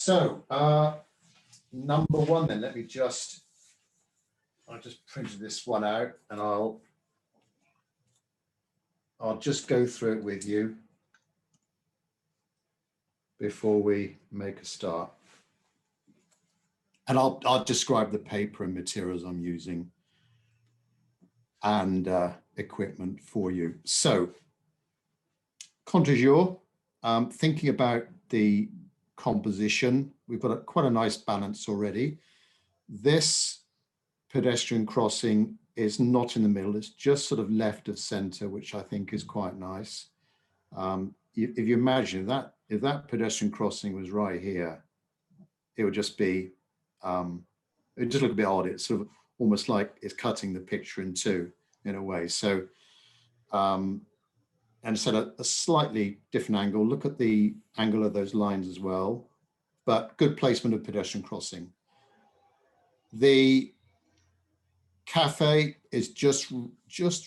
So, number one, then I just printed this one out, and I'll just go through it with you before we make a start. And I'll describe the paper and materials I'm using and equipment for you. So, contre jour, thinking about the composition, we've got quite a nice balance already. This pedestrian crossing is not in the middle, it's just sort of left of center, which I think is quite nice. If you imagine if that pedestrian crossing was right here, it would just be, it would just look a bit odd. It's sort of almost like it's cutting the picture in two in a way. So, and set a slightly different angle. Look at the angle of those lines as well, but good placement of pedestrian crossing. The cafe is just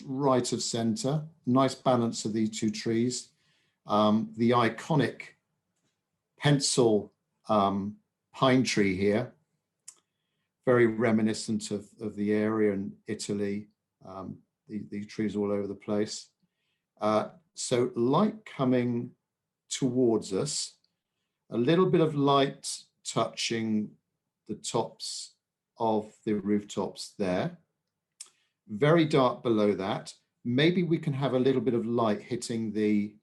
right of center. Nice balance of these two trees. The iconic pencil pine tree here, very reminiscent of the area in Italy. These trees all over the place. So light coming towards us, a little bit of light touching the tops of the rooftops there. Very dark below that. Maybe we can have a little bit of light hitting the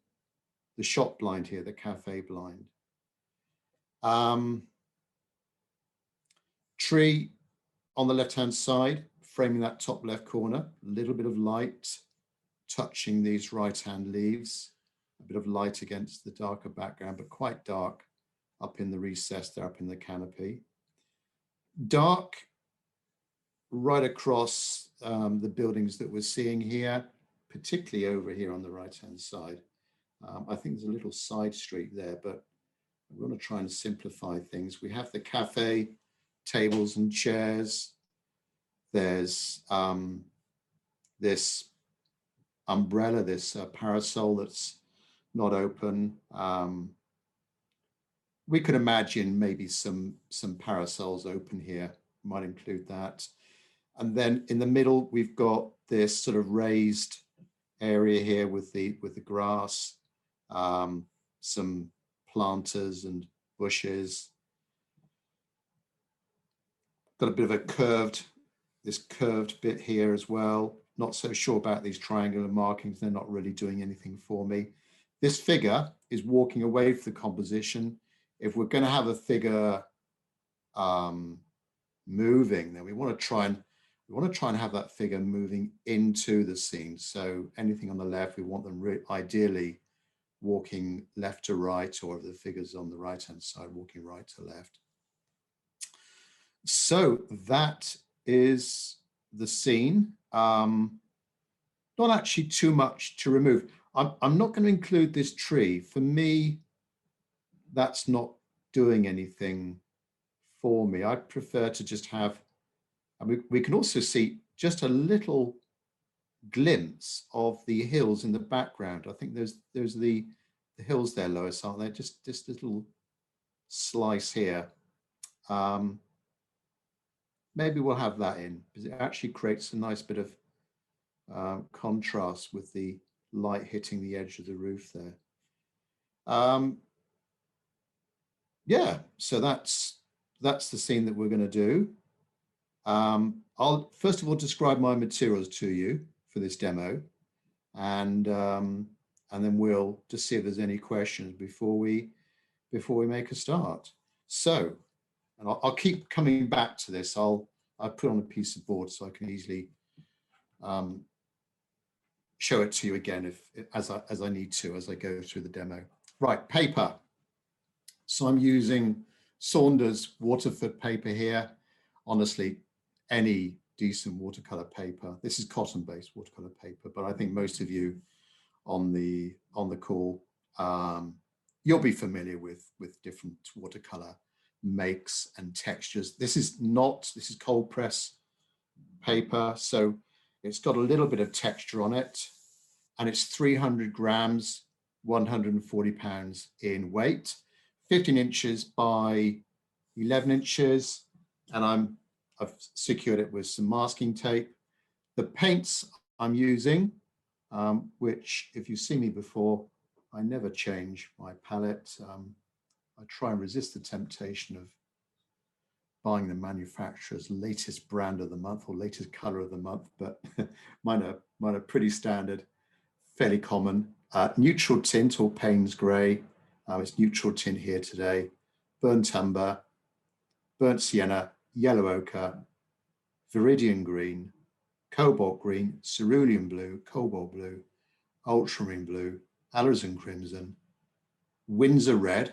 shop blind here, the cafe blind. Tree on the left-hand side, framing that top left corner, a little bit of light touching these right-hand leaves, a bit of light against the darker background, but quite dark up in the recess there, up in the canopy. Dark right across the buildings that we're seeing here, particularly over here on the right-hand side. I think there's a little side street there, but we're going to try and simplify things. We have the cafe, tables and chairs. There's this umbrella, this parasol that's not open. We could imagine maybe some parasols open here, might include that. And then in the middle, we've got this sort of raised area here with the grass, some planters and bushes. Got a bit of a this curved bit here as well. Not so sure about these triangular markings. They're not really doing anything for me. This figure is walking away from the composition. If we're going to have a figure moving, then we want to try and have that figure moving into the scene. So anything on the left, we want them ideally walking left to right, or if the figure's on the right-hand side, walking right to left. So that is the scene. Not actually too much to remove. I'm not going to include this tree. For me, that's not doing anything for me. I prefer to just have, I mean, we can also see just a little glimpse of the hills in the background. I think there's the hills there, Lois, aren't there? Just this little slice here. Maybe we'll have that in, because it actually creates a nice bit of contrast with the light hitting the edge of the roof there. Yeah, so that's the scene that we're going to do. I'll first of all describe my materials to you for this demo, and then we'll just see if there's any questions before we make a start. So, and I'll keep coming back to this. I'll put on a piece of board so I can easily show it to you again as I need to as I go through the demo. Right, paper. So I'm using Saunders Waterford paper here. Honestly, any decent watercolor paper. This is cotton-based watercolor paper, but I think most of you on the call, you'll be familiar with different watercolor makes and textures. This is cold press paper, so it's got a little bit of texture on it, and it's 300 grams, 140 pounds in weight. 15 inches by 11 inches, and I've secured it with some masking tape. The paints I'm using, which if you've seen me before, I never change my palette. I try and resist the temptation of buying the manufacturer's latest brand of the month or latest color of the month, but mine are pretty standard, fairly common. Neutral tint or Payne's grey. It's neutral tint here today. Burnt umber, burnt sienna, yellow ochre, viridian green, cobalt green, cerulean blue, cobalt blue, ultramarine blue, alizarin crimson, Windsor red.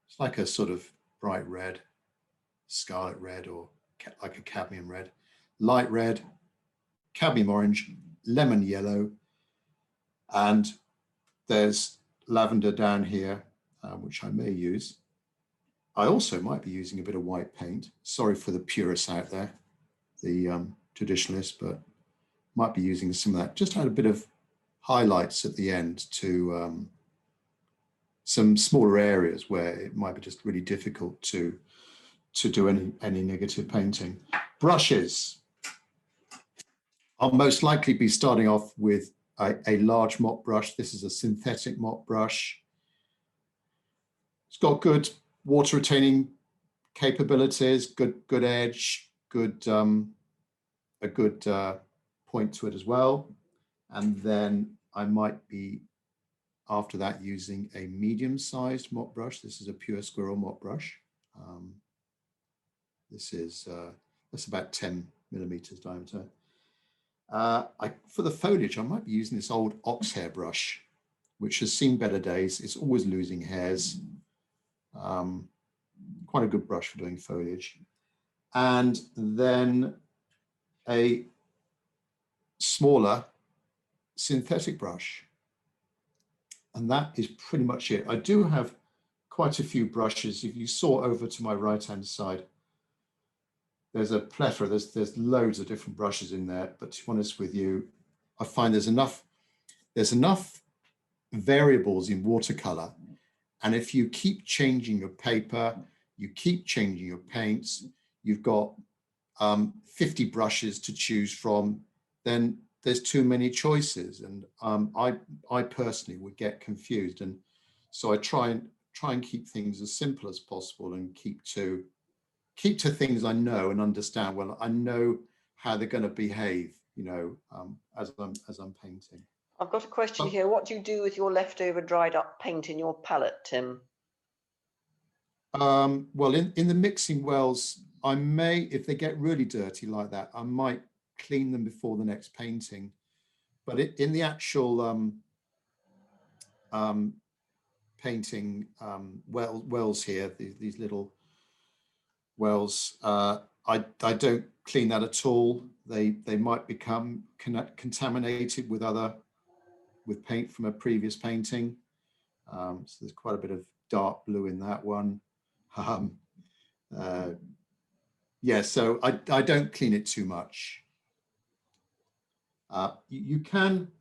It's like a sort of bright red, scarlet red, or like a cadmium red, light red, cadmium orange, lemon yellow, and there's lavender down here, which I may use. I also might be using a bit of white paint. Sorry for the purists out there, the traditionalists, but might be using some of that. Just add a bit of highlights at the end to some smaller areas where it might be just really difficult to do any negative painting. Brushes. I'll most likely be starting off with a large mop brush. This is a synthetic mop brush. It's got good water retaining capabilities, good edge, a good point to it as well. And then I might be, after that, using a medium-sized mop brush. This is a pure squirrel mop brush. That's about 10 millimeters diameter. For the foliage, I might be using this old ox hair brush, which has seen better days. It's always losing hairs. Quite a good brush for doing foliage. And then a smaller synthetic brush. And that is pretty much it. I do have quite a few brushes. If you saw over to my right-hand side, there's a plethora, there's loads of different brushes in there, but to be honest with you, I find there's enough variables in watercolor. And if you keep changing your paper, you keep changing your paints, you've got 50 brushes to choose from, then there's too many choices. And I personally would get confused. And so I try and keep things as simple as possible and keep to things I know and understand. Well, I know how they're going to behave, as I'm painting. I've got a question here. What do you do with your leftover dried up paint in your palette, Tim? Well, in the mixing wells, I may, if they get really dirty like that, I might clean them before the next painting. But in the actual painting wells here, these little wells, I don't clean that at all. They might become contaminated with paint from a previous painting. So there's quite a bit of dark blue in that one. Yeah, so I don't clean it too much. You can,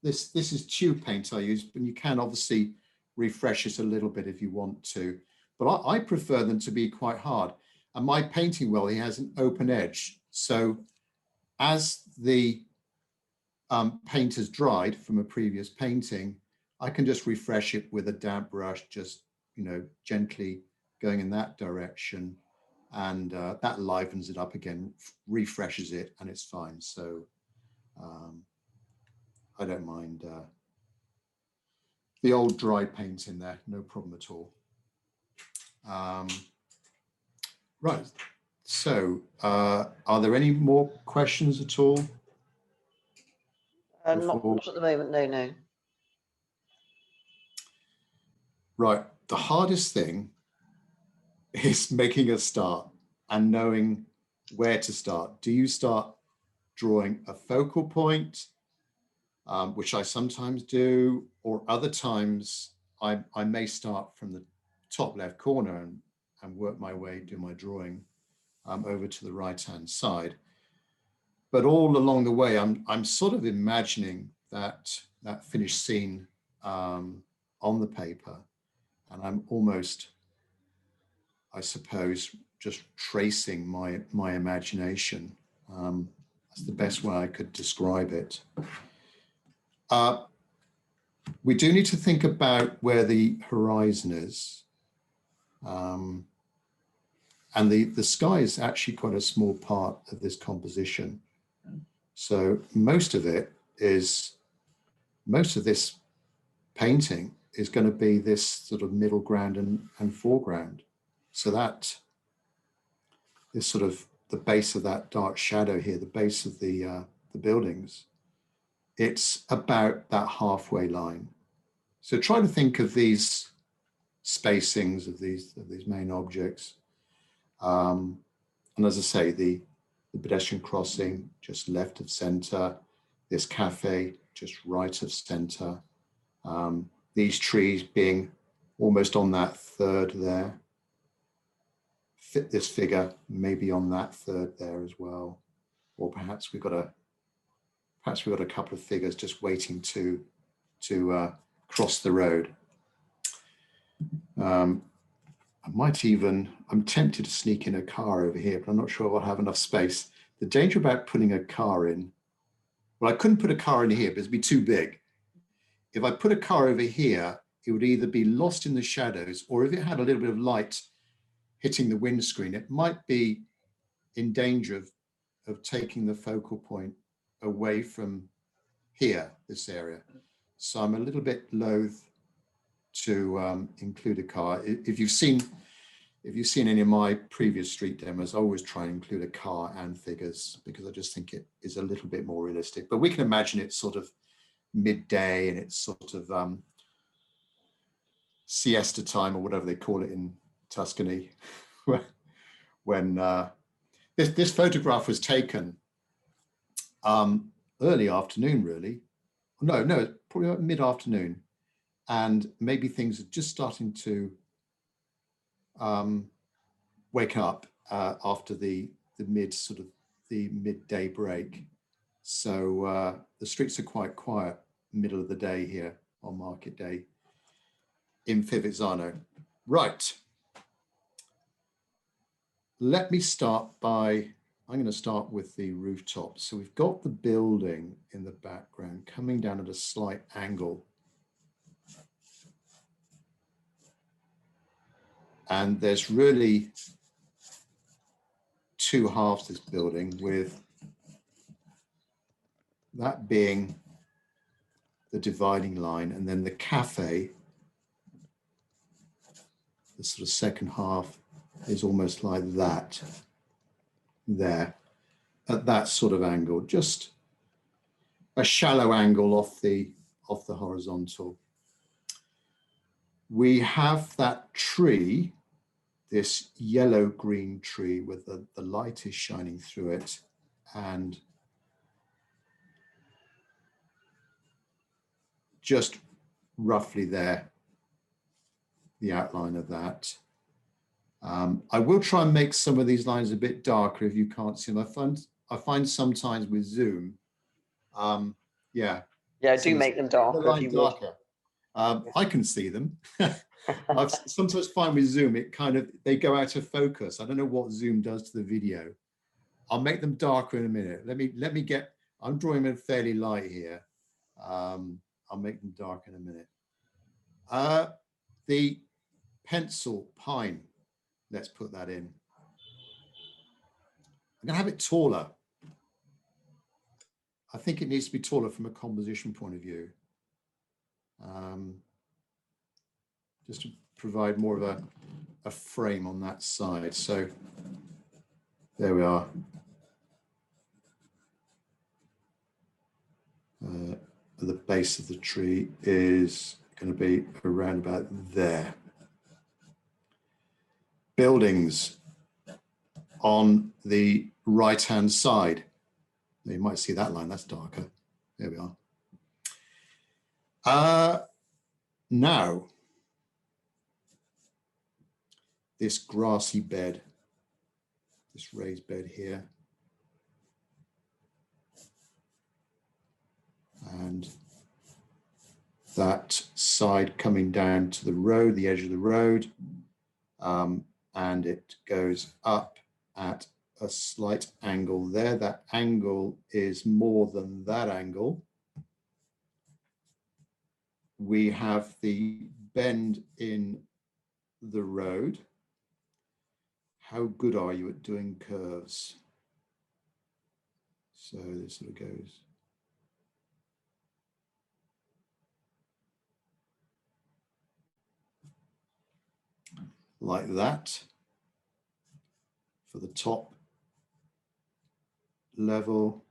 this is tube paint I use, but you can obviously refresh it a little bit if you want to. But I prefer them to be quite hard. And my painting well, he has an open edge. So as the paint has dried from a previous painting, I can just refresh it with a damp brush, just gently going in that direction, and that livens it up again, refreshes it, and it's fine. So I don't mind the old dry paint in there, no problem at all. Right, so are there any more questions at all? Not at the moment, no. Right, the hardest thing is making a start and knowing where to start. Do you start drawing a focal point, which I sometimes do, or other times I may start from the top left corner and work my way, do my drawing over to the right-hand side. But all along the way, I'm sort of imagining that finished scene on the paper. And I'm almost, I suppose, just tracing my imagination. That's the best way I could describe it. We do need to think about where the horizon is. And the sky is actually quite a small part of this composition. So most of this painting is going to be this sort of middle ground and foreground. So that is sort of the base of that dark shadow here, the base of the buildings. It's about that halfway line. So try to think of these spacings of these main objects. And as I say, the pedestrian crossing just left of center, this cafe just right of center, these trees being almost on that third there. Fit this figure maybe on that third there as well, or perhaps we've got a couple of figures just waiting to cross the road. I'm tempted to sneak in a car over here, but I'm not sure I'll have enough space. The danger about putting a car in, well, I couldn't put a car in here, but it'd be too big. If I put a car over here, it would either be lost in the shadows, or if it had a little bit of light hitting the windscreen, it might be in danger of taking the focal point away from here, this area. So I'm a little bit loath to include a car. If you've seen any of my previous street demos, I always try and include a car and figures because I just think it is a little bit more realistic. But we can imagine it's sort of midday and it's sort of siesta time or whatever they call it in Tuscany, when this photograph was taken early afternoon, really. No, probably about mid-afternoon, and maybe things are just starting to wake up after the midday break. So the streets are quite quiet, middle of the day here on market day in Fivizzano. Right. Let me start I'm going to start with the rooftop. So we've got the building in the background coming down at a slight angle. And there's really two halves to this building, with that being the dividing line, and then the cafe, the sort of second half, is almost like that there at that sort of angle, just a shallow angle off the horizontal. We have that tree, this yellow green tree with the light is shining through it, and just roughly there, the outline of that. I will try and make some of these lines a bit darker if you can't see them. I find sometimes with Zoom, yeah, do make them darker if you would. I can see them. I've sometimes find with Zoom, they go out of focus. I don't know what Zoom does to the video. I'll make them darker in a minute. I'm drawing them fairly light here. I'll make them dark in a minute. The pencil pine, let's put that in. I'm gonna have it taller. I think it needs to be taller from a composition point of view. Just to provide more of a frame on that side. So there we are. The base of the tree is going to be around about there. Buildings on the right-hand side. You might see that line, that's darker. There we are. Now, this grassy bed, this raised bed here. And that side coming down to the road, the edge of the road, and it goes up at a slight angle there. That angle is more than that angle. We have the bend in the road. How good are you at doing curves? So this sort of goes. Like that for the top level.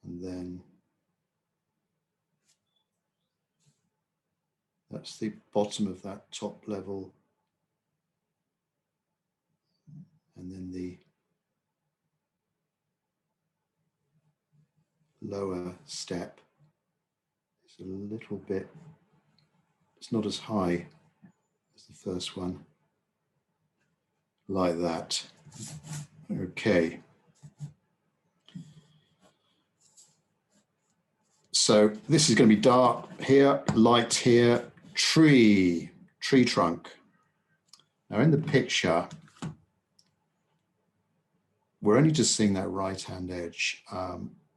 And then that's the bottom of that top level. And then the lower step is a little bit, it's not as high as the first one, like that. Okay. So this is going to be dark here, light here, tree trunk. Now in the picture, we're only just seeing that right-hand edge.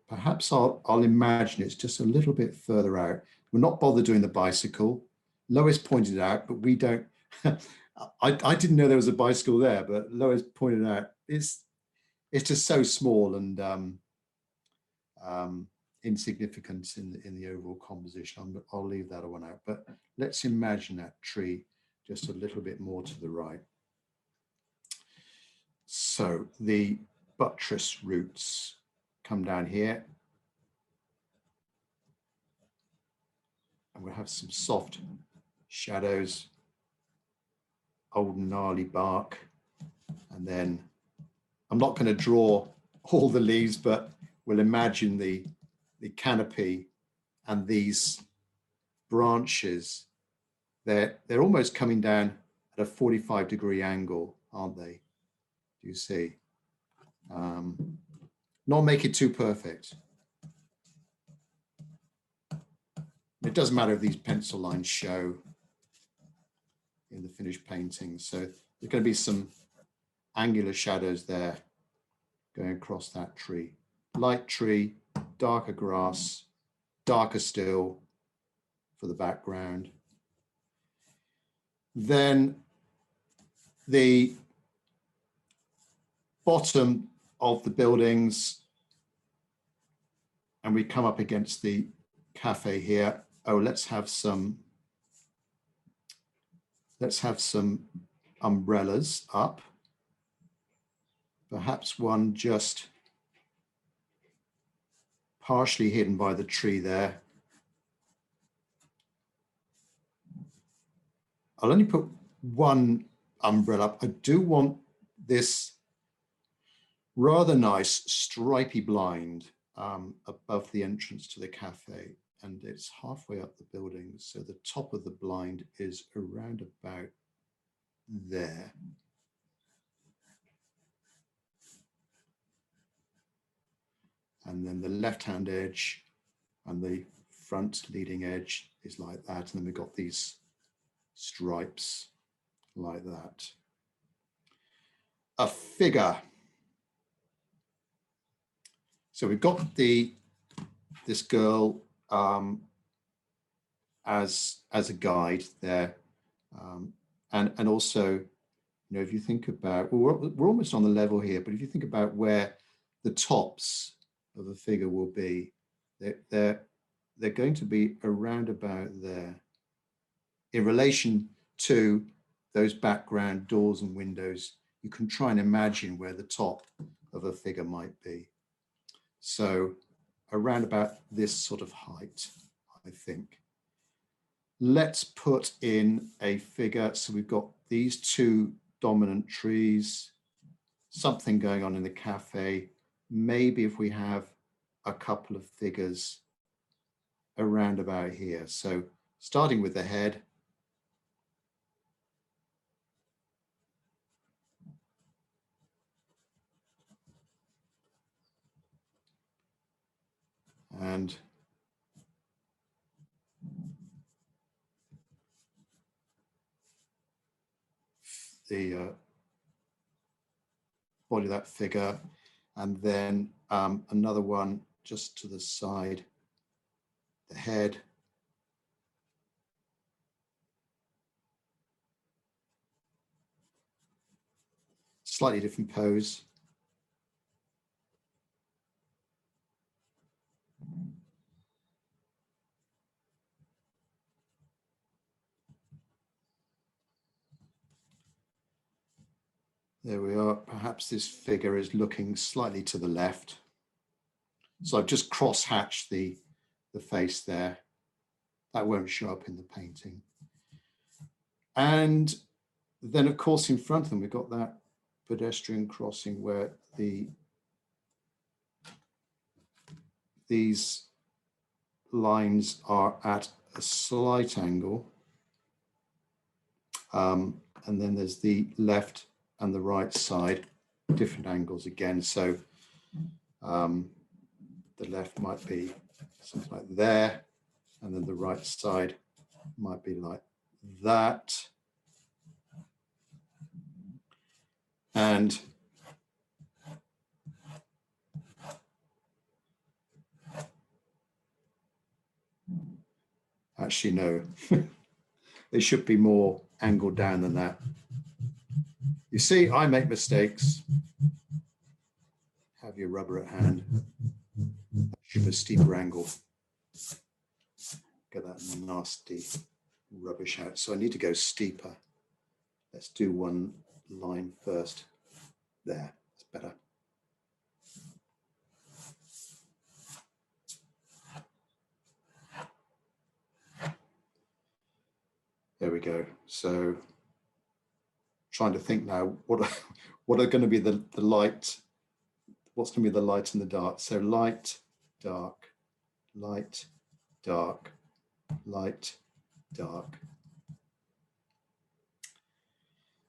Perhaps I'll imagine it's just a little bit further out. We're not bothered doing the bicycle. Lois pointed out, but we don't. I didn't know there was a bicycle there, but Lois pointed out it's just so small and insignificant in the overall composition. I'll leave that one out. But let's imagine that tree just a little bit more to the right. So the buttress roots come down here, and we'll have some soft shadows, old gnarly bark, and then I'm not going to draw all the leaves, but we'll imagine the canopy and these branches. They're almost coming down at a 45-degree angle, aren't they? Do you see? Not make it too perfect. It doesn't matter if these pencil lines show in the finished painting. So there's going to be some angular shadows there going across that tree. Light tree, darker grass, darker still for the background. Then the bottom of the buildings, and we come up against the cafe here. Oh, let's have some umbrellas up. Perhaps one just partially hidden by the tree there. I'll only put one umbrella up. I do want this rather nice stripy blind above the entrance to the cafe, and it's halfway up the building, so the top of the blind is around about there. And then the left-hand edge and the front leading edge is like that, and then we've got these stripes like that. A figure. So we've got this girl as a guide there, and also, you know, if you think about, well, we're almost on the level here, but if you think about where the tops of a figure will be, they're going to be around about there in relation to those background doors and windows. You can try and imagine where the top of a figure might be. So around about this sort of height, I think. Let's put in a figure. So we've got these two dominant trees, something going on in the cafe. Maybe if we have a couple of figures around about here. So starting with the head. And the body of that figure, and then another one just to the side, the head. Slightly different pose. There we are. Perhaps this figure is looking slightly to the left. So I've just cross-hatched the face there. That won't show up in the painting. And then, of course, in front of them, we've got that pedestrian crossing where these lines are at a slight angle. And then there's the left and the right side, different angles again. So the left might be something like there, and then the right side might be like that. And actually, no, it should be more angled down than that. You see, I make mistakes. Have your rubber at hand. That should be a steeper angle. Get that nasty rubbish out. So I need to go steeper. Let's do one line first. There, that's better. There we go. So trying to think now, what are going to be the light, what's going to be the light and the dark? So light, dark, light, dark, light, dark.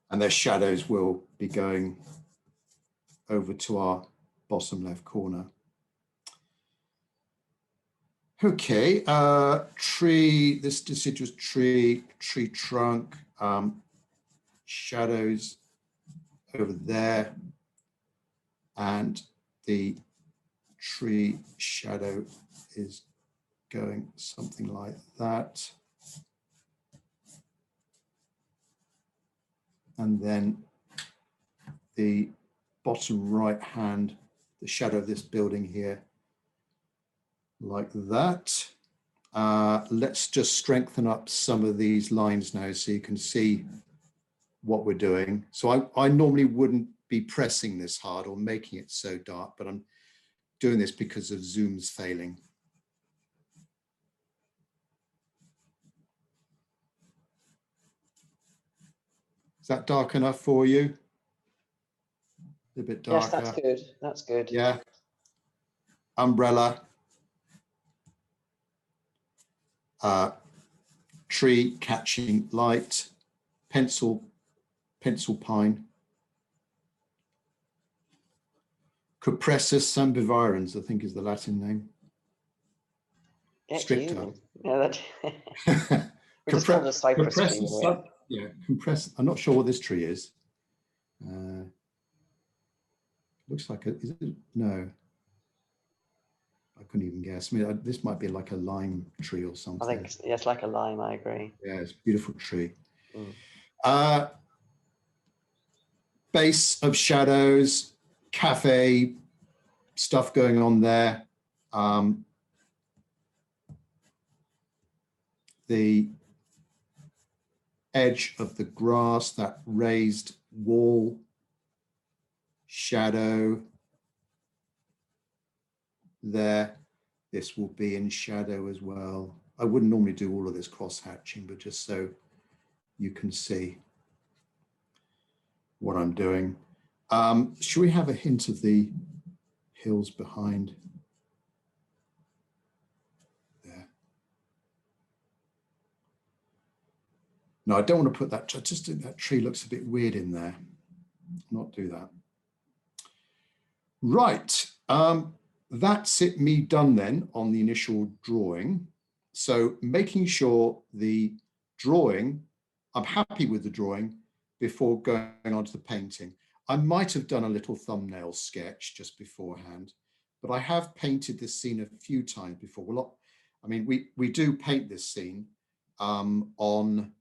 And their shadows will be going over to our bottom left corner. Okay, tree, this deciduous tree trunk, shadows over there, and the tree shadow is going something like that. And then the bottom right hand, the shadow of this building here, like that. Let's just strengthen up some of these lines now so you can see what we're doing. So I normally wouldn't be pressing this hard or making it so dark, but I'm doing this because of Zoom's failing. Is that dark enough for you? A bit darker. Yes, that's good. That's good. Yeah. Umbrella. Tree catching light. Pencil pine. Cupressus sambivirens, I think is the Latin name. Stricto. Yeah, that. We just call the cypress tree. Yeah, I'm not sure what this tree is. Looks like is it? No. I couldn't even guess. I mean, this might be like a lime tree or something. I think it's like a lime, I agree. Yeah, it's a beautiful tree. Base of shadows, cafe stuff going on there. The edge of the grass, that raised wall, shadow there. This will be in shadow as well. I wouldn't normally do all of this cross hatching, but just so you can see what I'm doing. Should we have a hint of the hills behind there? No, I don't want to put that, just that tree looks a bit weird in there. Not do that. Right. that's it, me done then on the initial drawing. So making sure the drawing, I'm happy with the drawing before going on to the painting. I might have done a little thumbnail sketch just beforehand, but I have painted this scene a few times before. Well, I mean, we do paint this scene on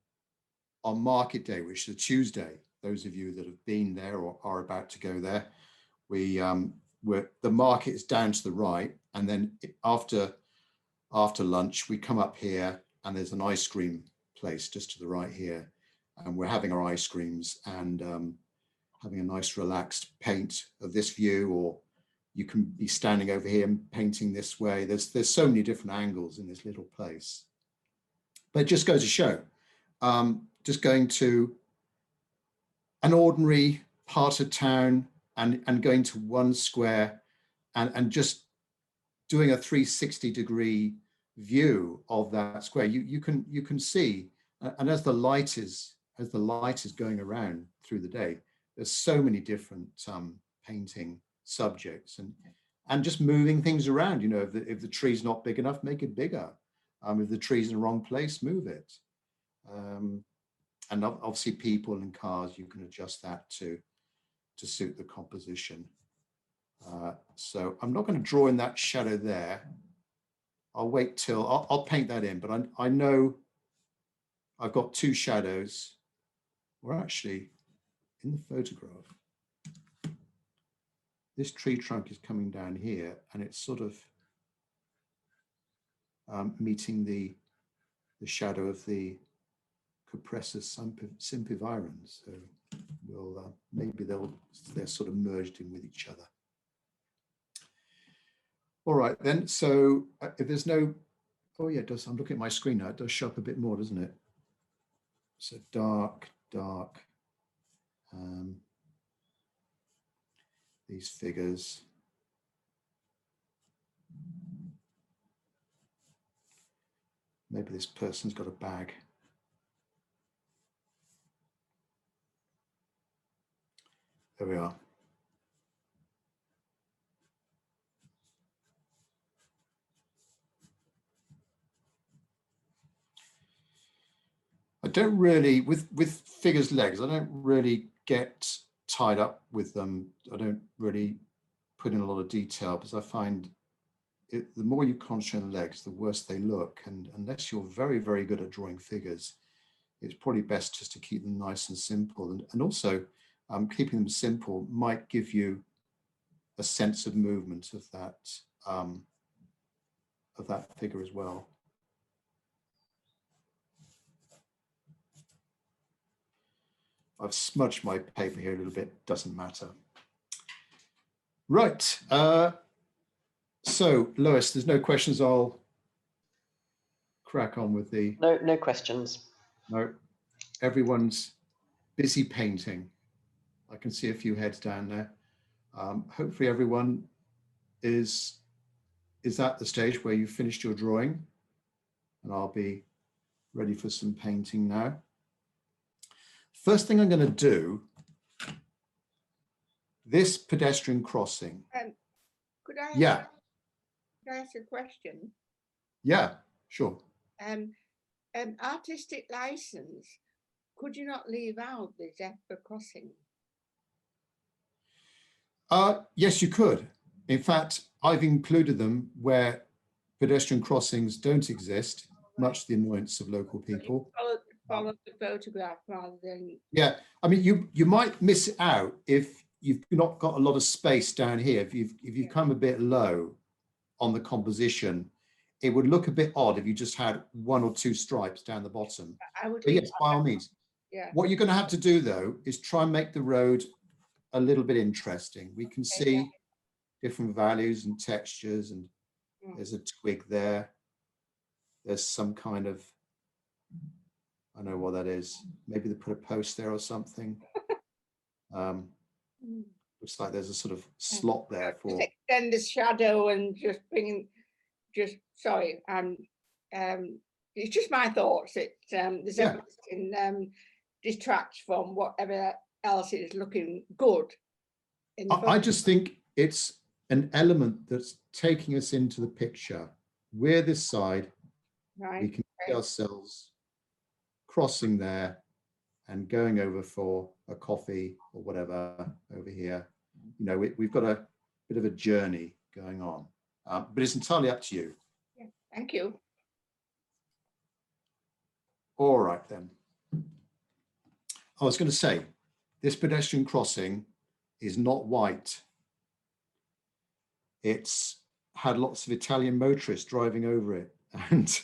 market day, which is a Tuesday. Those of you that have been there or are about to go there, the market is down to the right, and then after lunch we come up here and there's an ice cream place just to the right here, and we're having our ice creams and having a nice relaxed paint of this view, or you can be standing over here and painting this way. There's so many different angles in this little place, but it just goes to show, just going to an ordinary part of town and going to one square and just doing a 360-degree view of that square. You can see, and as the light is going around through the day, there's so many different painting subjects and just moving things around. You know, if the tree's not big enough, make it bigger. If the tree's in the wrong place, move it. And obviously people and cars, you can adjust that to suit the composition. So I'm not going to draw in that shadow there. I'll wait till I'll paint that in, but I know I've got two shadows. Or actually, in the photograph, this tree trunk is coming down here, and it's sort of meeting the shadow of the Cupressus sempervirens. So we'll maybe they're sort of merged in with each other. All right then. So if there's no, oh yeah, it does. I'm looking at my screen now. It does show up a bit more, doesn't it? So dark. These figures. Maybe this person's got a bag. There we are. I don't really, with figures' legs, I don't really get tied up with them. I don't really put in a lot of detail because I find the more you concentrate on the legs, the worse they look. And unless you're very, very good at drawing figures, it's probably best just to keep them nice and simple. And also keeping them simple might give you a sense of movement of that figure as well. I've smudged my paper here a little bit, doesn't matter. Right, so Lois, there's no questions. I'll crack on with the... No questions. No, everyone's busy painting. I can see a few heads down there. Hopefully everyone is at the stage where you've finished your drawing, and I'll be ready for some painting now. First thing I'm going to do, this pedestrian crossing. Could I ask a question? Yeah, sure. Artistic license, could you not leave out the zebra crossing? Yes, you could. In fact, I've included them where pedestrian crossings don't exist, much to the annoyance of local people. Follow the photograph rather than... Yeah, I mean, you might miss it out if you've not got a lot of space down here. If you come a bit low on the composition, it would look a bit odd if you just had one or two stripes down the bottom. But yes, by all means. Yeah. What you're going to have to do though is try and make the road a little bit interesting. We can see different values and textures, and there's a twig there. There's some kind of, I know what that is. Maybe they put a post there or something. Looks like there's a sort of slot there for... Just extend the shadow and just bring, sorry, it's just my thoughts. There's everything detracts from whatever else is looking good. I just think it's an element that's taking us into the picture. We're this side, Right. we can see ourselves crossing there and going over for a coffee or whatever over here. You know, we've got a bit of a journey going on, but it's entirely up to you. Yeah, thank you. All right then. I was going to say, this pedestrian crossing is not white. It's had lots of Italian motorists driving over it. And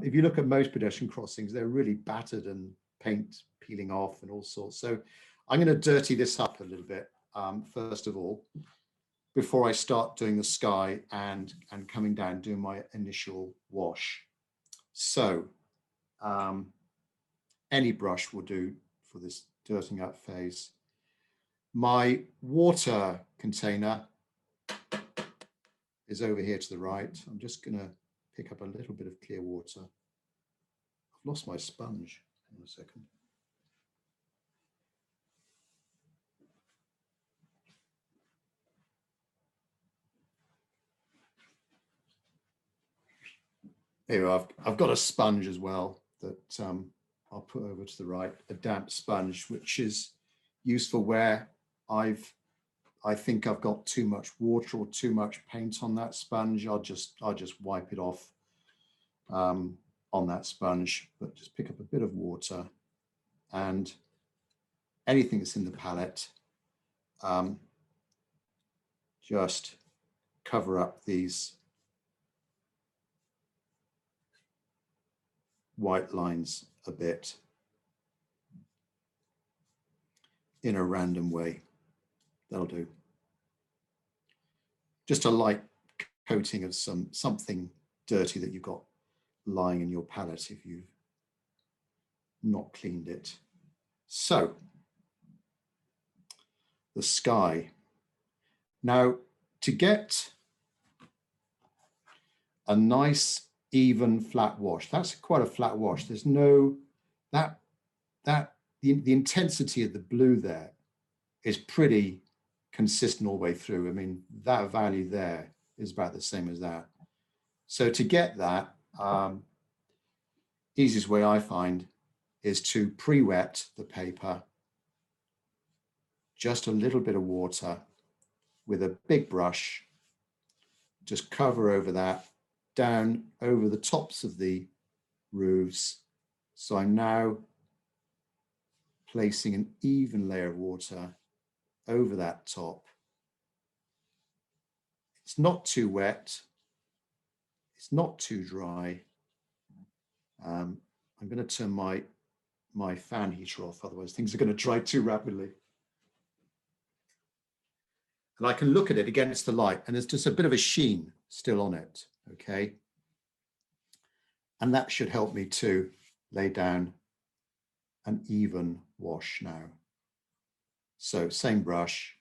if you look at most pedestrian crossings, they're really battered and paint peeling off and all sorts. So I'm going to dirty this up a little bit, first of all, before I start doing the sky and coming down, doing my initial wash. So any brush will do for this dirtying up phase. My water container is over here to the right. I'm just going to pick up a little bit of clear water. I've lost my sponge. Hang on a second. Here, I've got a sponge as well that I'll put over to the right, a damp sponge, which is useful where I think I've got too much water or too much paint on that sponge. I'll just wipe it off on that sponge, but just pick up a bit of water and anything that's in the palette, just cover up these white lines a bit in a random way. That'll do. Just a light coating of something dirty that you've got lying in your palette if you've not cleaned it. So the sky. Now, to get a nice even flat wash, that's quite a flat wash. There's no the intensity of the blue there is pretty consistent all the way through. I mean, that value there is about the same as that. So to get that, easiest way I find is to pre-wet the paper, just a little bit of water with a big brush, just cover over that, down over the tops of the roofs. So I'm now placing an even layer of water over that top. It's not too wet. It's not too dry. I'm going to turn my fan heater off, otherwise things are going to dry too rapidly. And I can look at it against the light and there's just a bit of a sheen still on it, okay? And that should help me to lay down an even wash now. So same brush.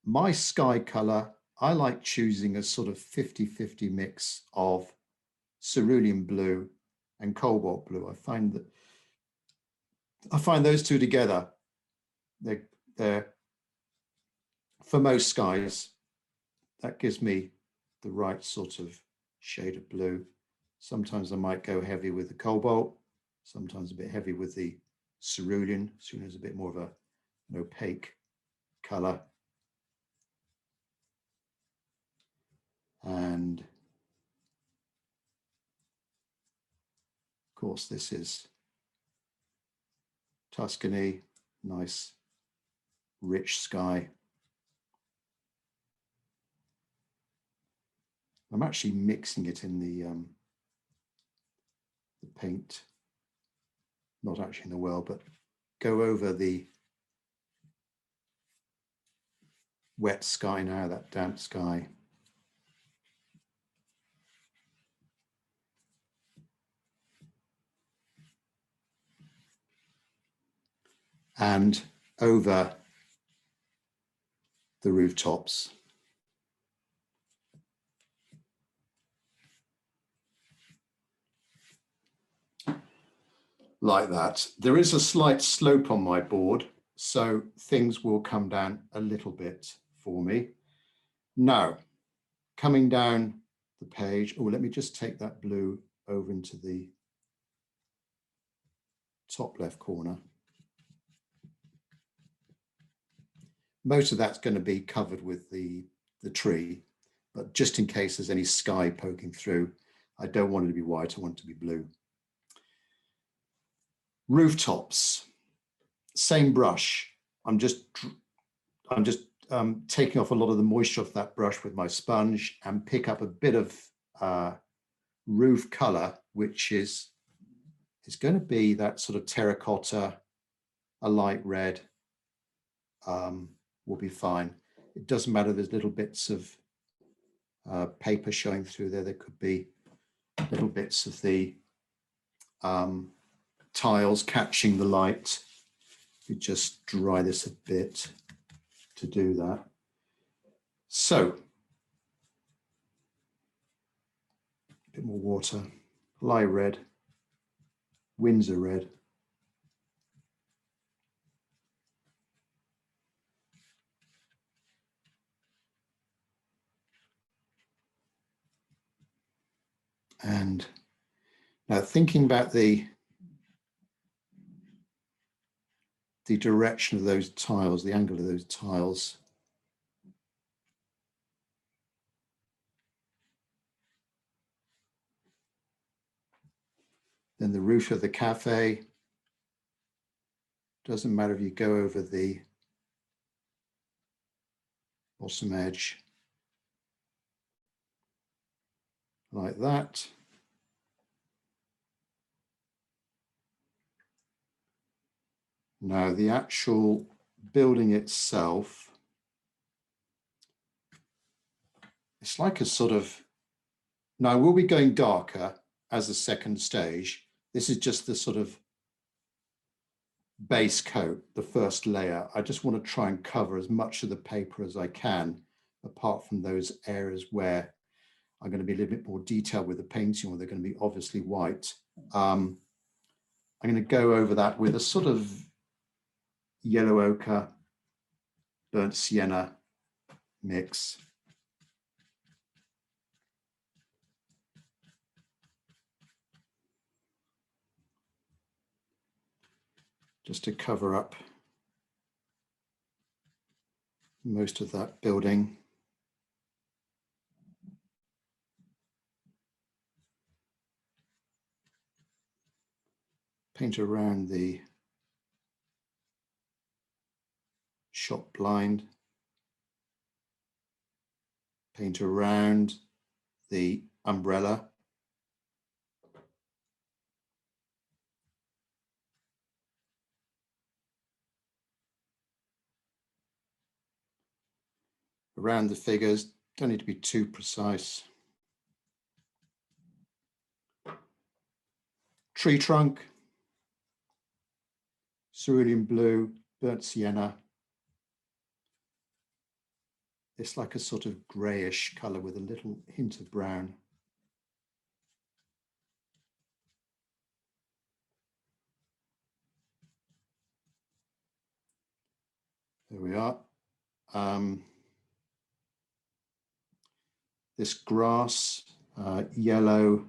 My sky color, I like choosing a sort of 50-50 mix of cerulean blue and cobalt blue. I find those two together, they're for most skies, that gives me the right sort of shade of blue. Sometimes I might go heavy with the cobalt, sometimes a bit heavy with the cerulean. Cerulean is a bit more of an opaque color. And of course, this is Tuscany, nice, rich sky. I'm actually mixing it in the paint, not actually in the well, but go over the wet sky now, that damp sky. And over the rooftops. Like that. There is a slight slope on my board, so things will come down a little bit for me. Now, coming down the page, oh, let me just take that blue over into the top left corner. Most of that's going to be covered with the tree, but just in case there's any sky poking through, I don't want it to be white, I want it to be blue. Rooftops, same brush. I'm just taking off a lot of the moisture off that brush with my sponge and pick up a bit of roof color, which is going to be that sort of terracotta, a light red, will be fine. It doesn't matter, there's little bits of paper showing through there. There could be little bits of the tiles catching the light. You just dry this a bit to do that. So, a bit more water, light red, Windsor red. And now thinking about the direction of those tiles, the angle of those tiles. Then the roof of the cafe. Doesn't matter if you go over the bottom edge like that. Now the actual building itself, it's like a sort of, now we'll be going darker as the second stage. This is just the sort of base coat, the first layer. I just want to try and cover as much of the paper as I can, apart from those areas where I'm going to be a little bit more detailed with the painting, or they're going to be obviously white. I'm going to go over that with a sort of yellow ochre, burnt sienna mix. Just to cover up most of that building. Paint around the shop blind. Paint around the umbrella. Around the figures, don't need to be too precise. Tree trunk, cerulean blue, burnt sienna. It's like a sort of grayish color with a little hint of brown. There we are. This grass, yellow,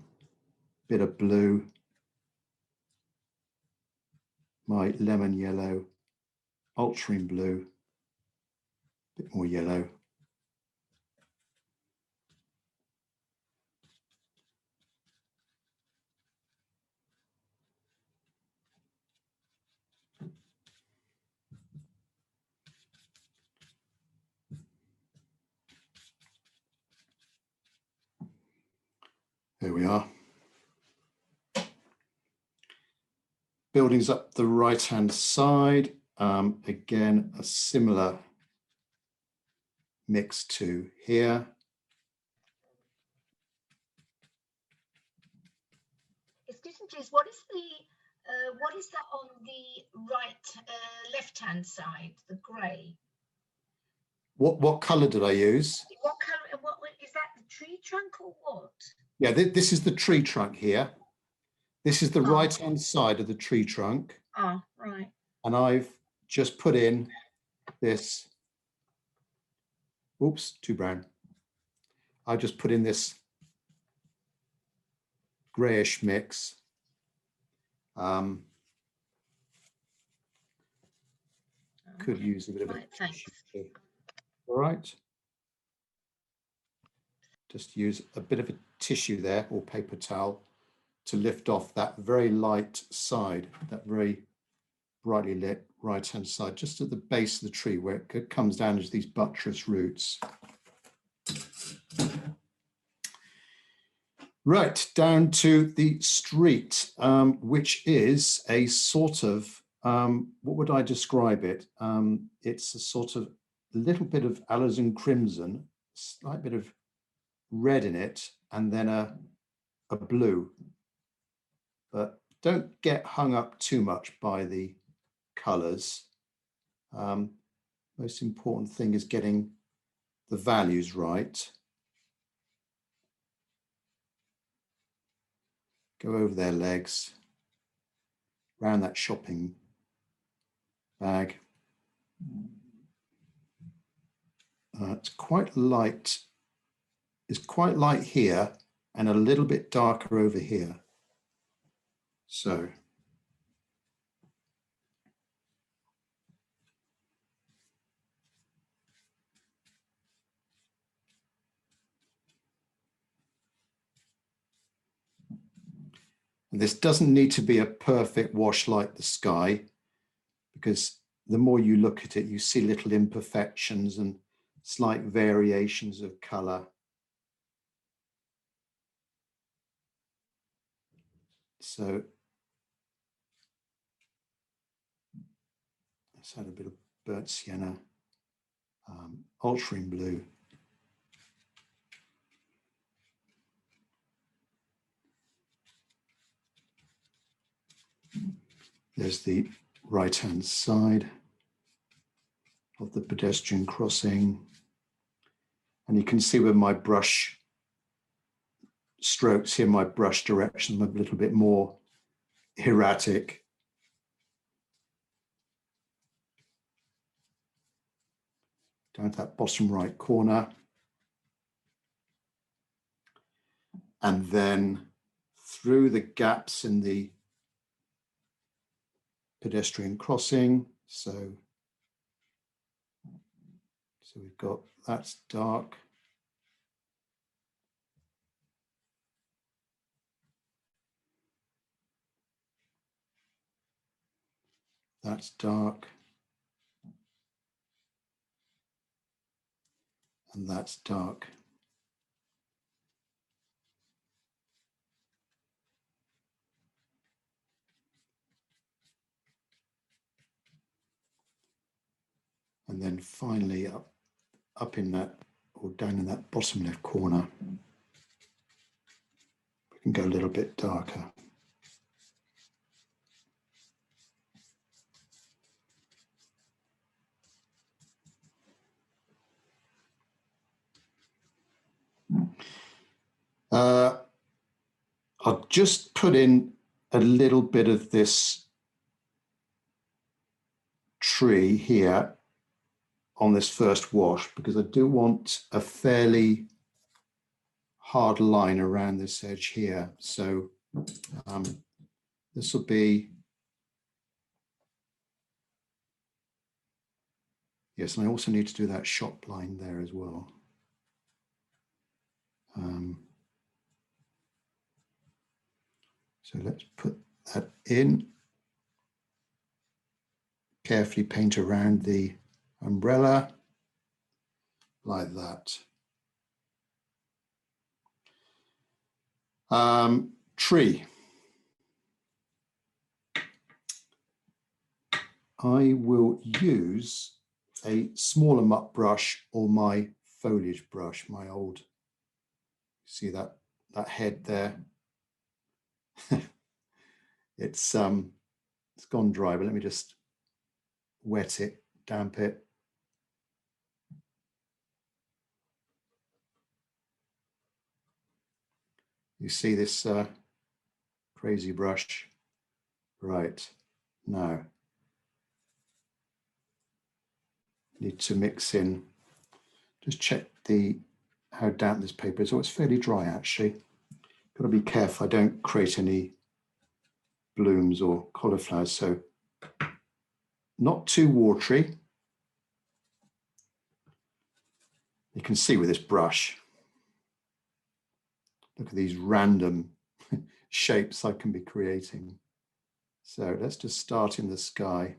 bit of blue, my lemon yellow, ultramarine blue, bit more yellow. There we are. Buildings up the right-hand side. Again, a similar mix to here. Excuse me, please. What is that on the right, left-hand side? The grey. What color did I use? What color? What is that? The tree trunk or what? Yeah, this is the tree trunk here. This is the right-hand side of the tree trunk. Oh, right. And I've just put in this oops, too brown. I just put in this grayish mix. Could use a bit of a Right, thanks. tissue. All right. Just use a bit of a tissue there or paper towel to lift off that very light side, that very brightly lit right-hand side, just at the base of the tree where it comes down as these buttress roots. Right, down to the street, which is a sort of, what would I describe it? It's a sort of little bit of alizarin crimson, slight bit of red in it, and then a blue. But don't get hung up too much by the colors. Most important thing is getting the values right. Go over their legs, around that shopping bag. It's quite light. It's quite light here and a little bit darker over here. So and this doesn't need to be a perfect wash like the sky, because the more you look at it, you see little imperfections and slight variations of color. So let's add a bit of burnt sienna, ultramarine blue. There's the right-hand side of the pedestrian crossing. And you can see with my brush strokes here, my brush direction, I'm a little bit more erratic. Down to that bottom right corner. And then through the gaps in the pedestrian crossing. So we've got, that's dark. That's dark. And that's dark. And then finally up in that, or down in that bottom left corner, we can go a little bit darker. I'll just put in a little bit of this tree here on this first wash, because I do want a fairly hard line around this edge here. So this will be, yes, and I also need to do that shop line there as well. So let's put that in. Carefully paint around the umbrella like that. Tree. I will use a smaller muck brush or my foliage brush, my old, see that head there? It's gone dry, but let me just wet it, damp it. You see this crazy brush? Right, now need to mix in Just check how damp this paper is. Oh, it's fairly dry actually. Got to be careful I don't create any blooms or cauliflowers. So not too watery. You can see with this brush, look at these random shapes I can be creating. So let's just start in the sky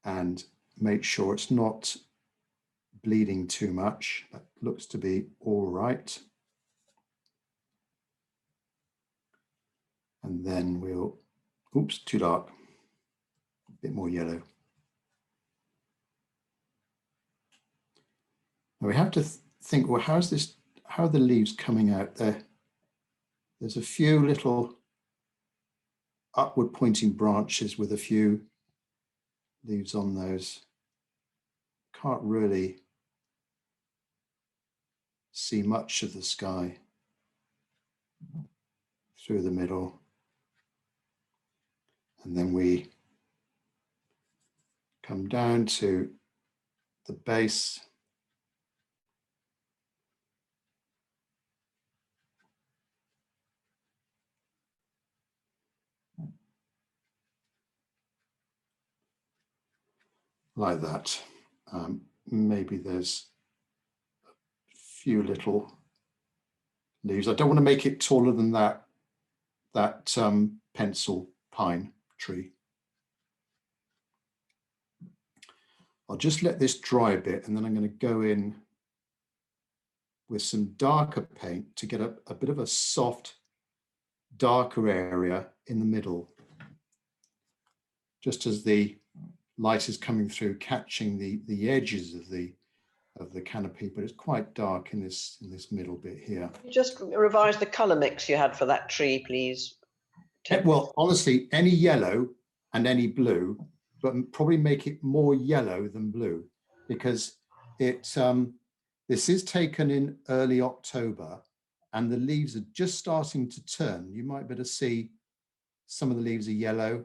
and make sure it's not bleeding too much. That looks to be all right. And then we'll, oops, too dark, a bit more yellow. Now we have to think, well, how are the leaves coming out there? There's a few little upward pointing branches with a few leaves on those. Can't really see much of the sky through the middle. And then we come down to the base. Like that. Maybe there's a few little leaves. I don't want to make it taller than that pencil pine tree. I'll just let this dry a bit and then I'm going to go in with some darker paint to get a bit of a soft, darker area in the middle. Just as the light is coming through, catching the edges of the canopy, but it's quite dark in this middle bit here. You just revise the colour mix you had for that tree, please. Tim. Well, honestly, any yellow and any blue, but probably make it more yellow than blue, because this is taken in early October and the leaves are just starting to turn. You might better see some of the leaves are yellow.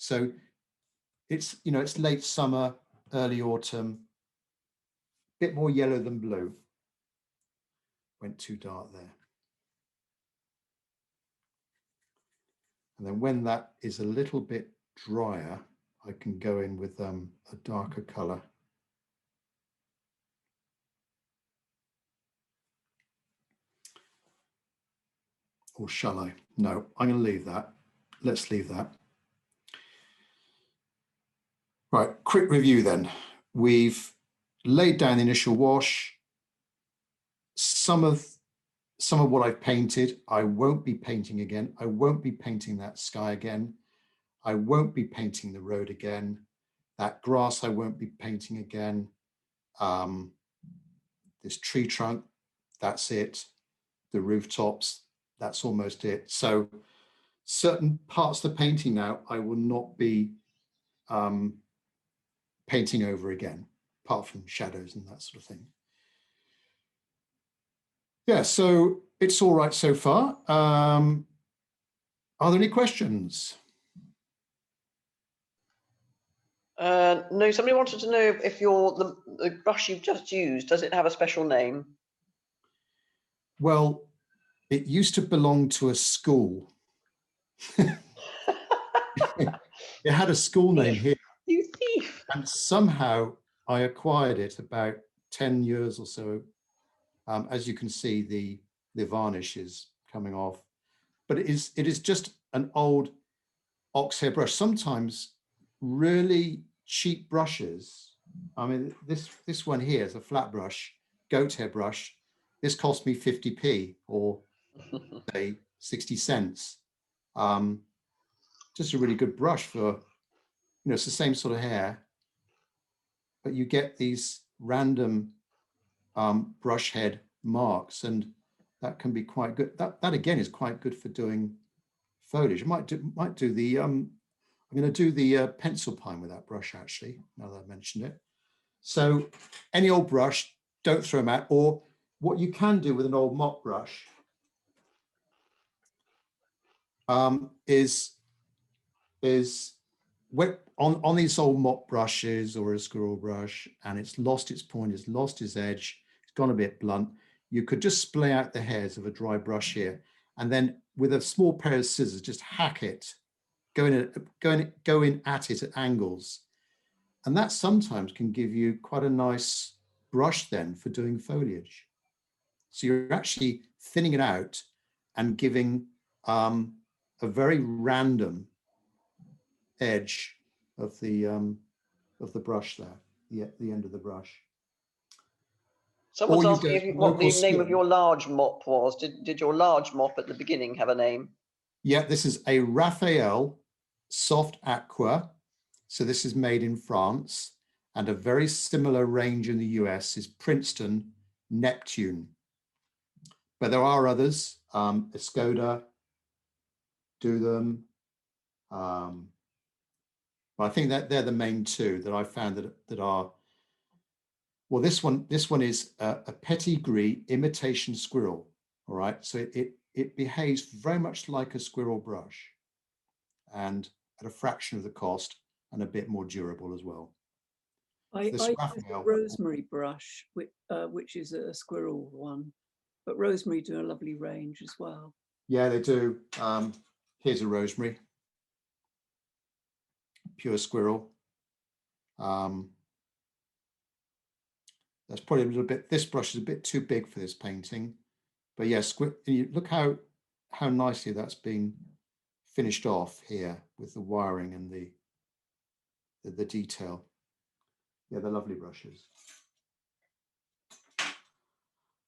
So it's, it's late summer, early autumn, bit more yellow than blue. Went too dark there. And then when that is a little bit drier, I can go in with a darker color. Or shall I? No, I'm going to leave that. Let's leave that. Right, quick review then. We've laid down the initial wash. Some of what I've painted, I won't be painting again. I won't be painting that sky again. I won't be painting the road again. That grass I won't be painting again. This tree trunk, that's it. The rooftops, that's almost it. So certain parts of the painting now, I will not be painting over again, apart from shadows and that sort of thing. Yeah, so it's all right so far. Are there any questions? No, somebody wanted to know if the brush you've just used, does it have a special name? Well, it used to belong to a school. It had a school name here. You thief. And somehow I acquired it about 10 years or so. As you can see, the varnish is coming off, but it is just an old ox hair brush. Sometimes really cheap brushes. I mean, this one here is a flat brush, goat hair brush. This cost me 50p or say 60 cents. Just a really good brush for, it's the same sort of hair, but you get these random brush head marks, and that can be quite good. That again is quite good for doing foliage. I might do the I'm going to do the pencil pine with that brush actually, now that I've mentioned it. So any old brush, don't throw them out. Or what you can do with an old mop brush is on these old mop brushes or a squirrel brush, and it's lost its point, it's lost its edge, it's gone a bit blunt, you could just splay out the hairs of a dry brush here, and then with a small pair of scissors, just hack it, go in at it at angles. And that sometimes can give you quite a nice brush then for doing foliage. So you're actually thinning it out and giving a very random edge of the brush there, the end of the brush. Someone's Or you asking go if what the local name of skill. your large mop was. Did your large mop at the beginning have a name? Yeah, this is a Raphael Soft Aqua. So this is made in France, and a very similar range in the US is Princeton Neptune. But there are others, Escoda do them. But I think that they're the main two that I found that are, well, this one is a pedigree imitation squirrel. All right, so it behaves very much like a squirrel brush, and at a fraction of the cost, and a bit more durable as well. I use a rosemary brush, which is a squirrel one, but rosemary do a lovely range as well. Yeah, they do. Here's a rosemary, pure squirrel. That's probably a little bit, this brush is a bit too big for this painting, but yes, look how nicely that's been finished off here with the wiring and the detail. Yeah, they're lovely brushes.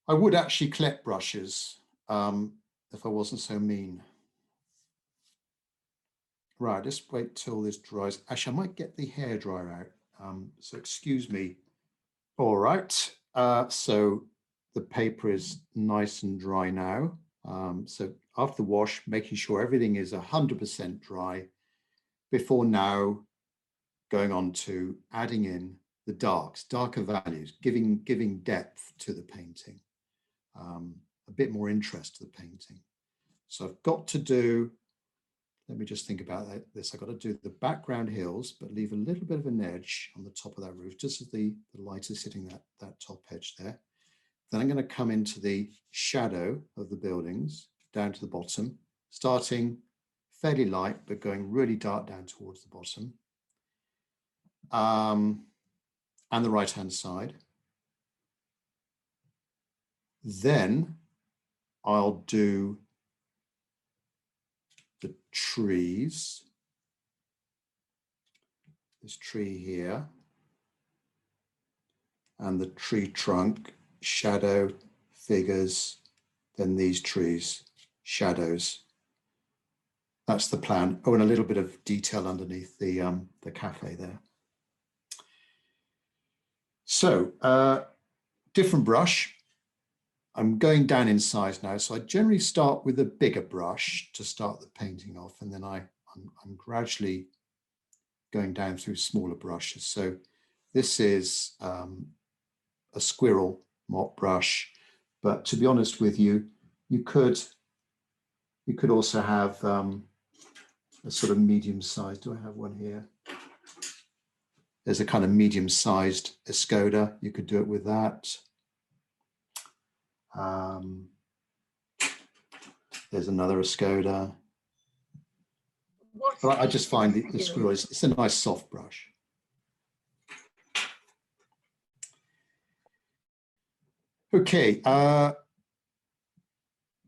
I would actually collect brushes if I wasn't so mean. Right, just wait till this dries. Actually, I might get the hairdryer out. So excuse me. All right, so the paper is nice and dry now. So after the wash, making sure everything is 100% dry before now going on to adding in the darker values, giving depth to the painting, a bit more interest to the painting. So I've got to do, let me just think about this. I've got to do the background hills, but leave a little bit of an edge on the top of that roof, just as the light is hitting that top edge there. Then I'm going to come into the shadow of the buildings down to the bottom, starting fairly light, but going really dark down towards the bottom. And the right-hand side. Then I'll do the trees. This tree here. And the tree trunk, shadow, figures, then these trees, shadows. That's the plan. Oh, and a little bit of detail underneath the cafe there. So, different brush. I'm going down in size now. So I generally start with a bigger brush to start the painting off. And then I'm gradually going down through smaller brushes. So this is a squirrel mop brush. But to be honest with you, you could also have a sort of medium-sized. Do I have one here? There's a kind of medium-sized Escoda. You could do it with that. There's another Escoda. But I just find the squirrel it's a nice soft brush. Okay,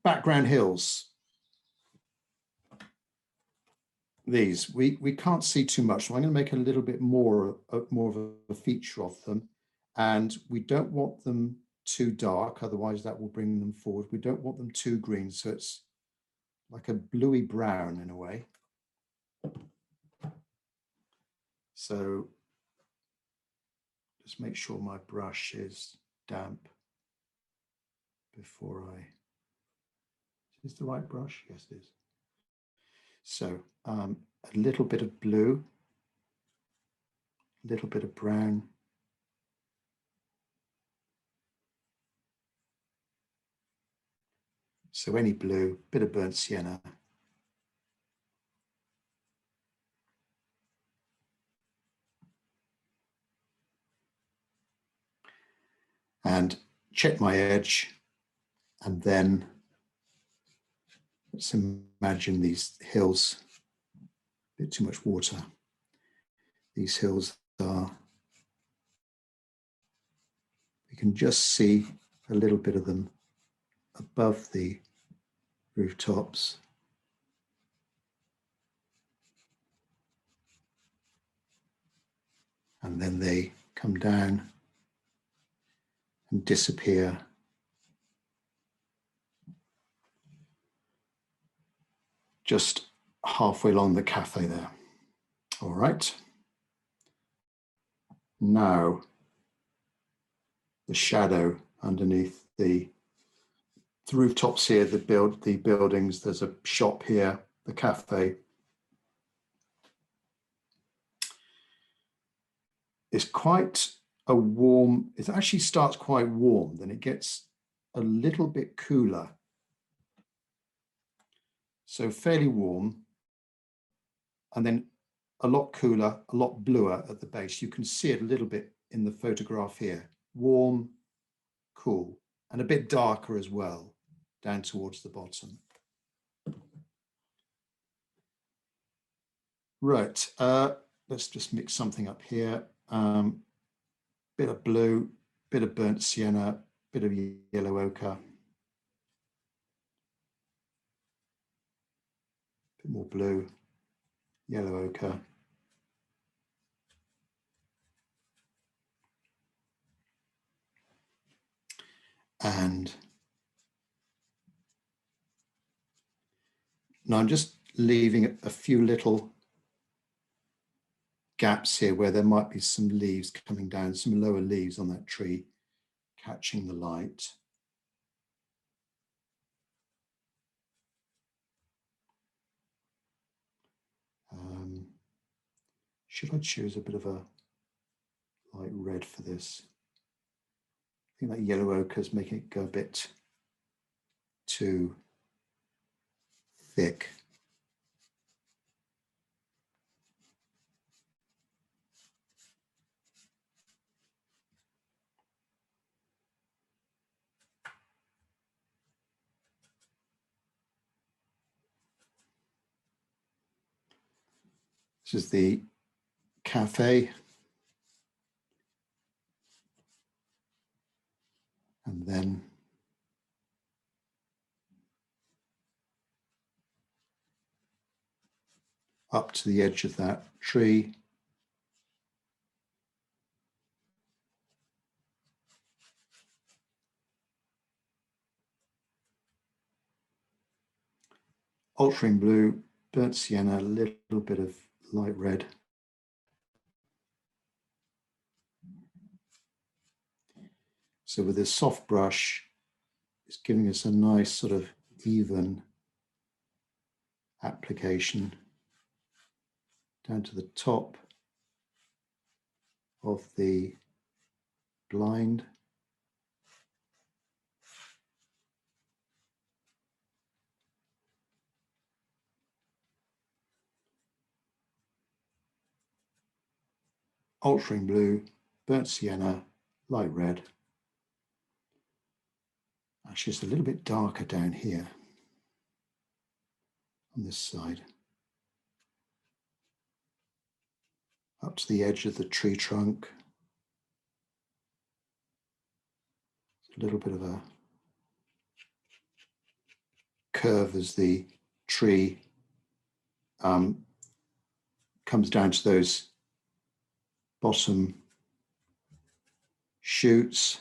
background hills. These we can't see too much, so I'm going to make a little bit more of a feature of them, and we don't want them too dark, otherwise that will bring them forward. We don't want them too green, so it's like a bluey brown in a way. So just make sure my brush is damp before is this the right brush? Yes, it is. So a little bit of blue, a little bit of brown. So any blue, bit of burnt sienna. and check my edge. And then let's imagine these hills, a bit too much water. These hills are, you can just see a little bit of them above the rooftops. And then they come down and disappear. Just halfway along the cafe there. All right. Now, the shadow underneath the rooftops here, the buildings, there's a shop here, the cafe. It's quite a warm, it actually starts quite warm, then it gets a little bit cooler. So fairly warm, and then a lot cooler, a lot bluer at the base. You can see it a little bit in the photograph here. Warm, cool, and a bit darker as well, down towards the bottom. Right, let's just mix something up here. Bit of blue, bit of burnt sienna, bit of yellow ochre. Bit more blue, yellow ochre. And now I'm just leaving a few little gaps here where there might be some leaves coming down, some lower leaves on that tree catching the light. Should I choose a bit of a light red for this? I think that yellow ochre is making it go a bit too thick. This is the cafe. And then up to the edge of that tree. Ultramarine blue, burnt sienna, a little bit of light red. So with this soft brush, it's giving us a nice sort of even application down to the top of the blind. Ultramarine blue, burnt sienna, light red. Actually, it's a little bit darker down here on this side. Up to the edge of the tree trunk. A little bit of a curve as the tree comes down to those bottom shoots.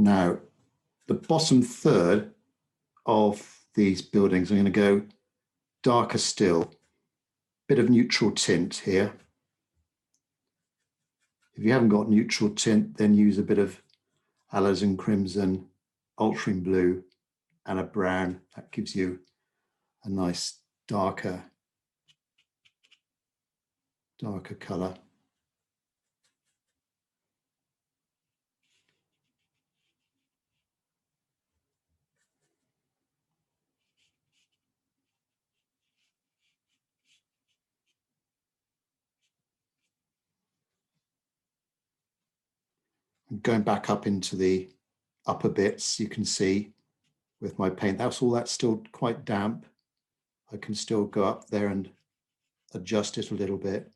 Now, the bottom third of these buildings, I'm going to go darker still, bit of neutral tint here. If you haven't got neutral tint, then use a bit of alizarin crimson, ultramarine blue, and a brown. That gives you a nice darker colour. Going back up into the upper bits, you can see with my paint, that's still quite damp. I can still go up there and adjust it a little bit.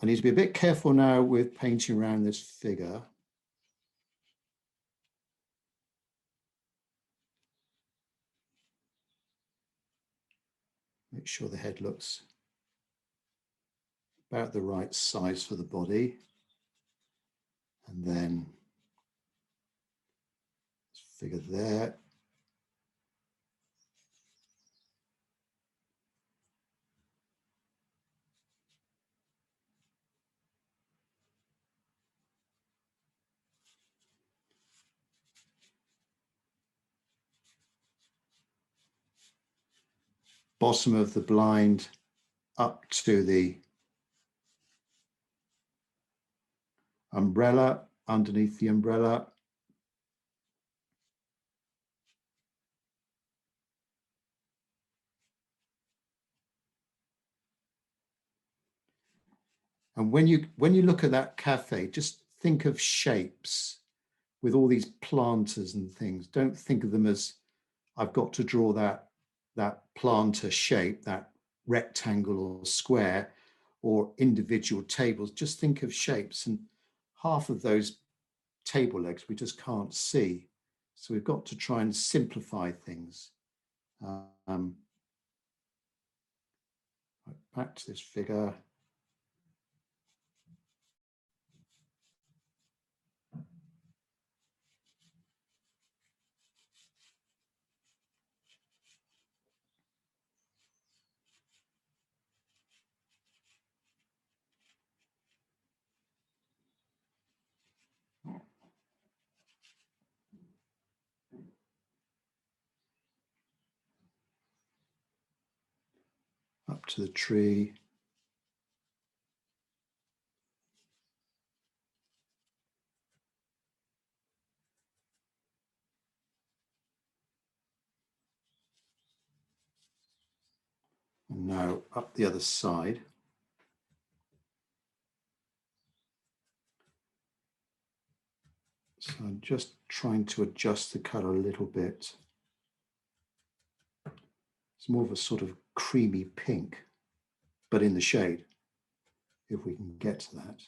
I need to be a bit careful now with painting around this figure. Make sure the head looks about the right size for the body. And then this figure there. Bottom of the blind up to the umbrella, underneath the umbrella. And when you look at that cafe, just think of shapes with all these planters and things. Don't think of them as, I've got to draw that planter shape, that rectangle or square or individual tables. Just think of shapes, and half of those table legs we just can't see. So we've got to try and simplify things. Back to this figure. Up to the tree. And now up the other side. So I'm just trying to adjust the color a little bit. It's more of a sort of creamy pink, but in the shade, if we can get to that.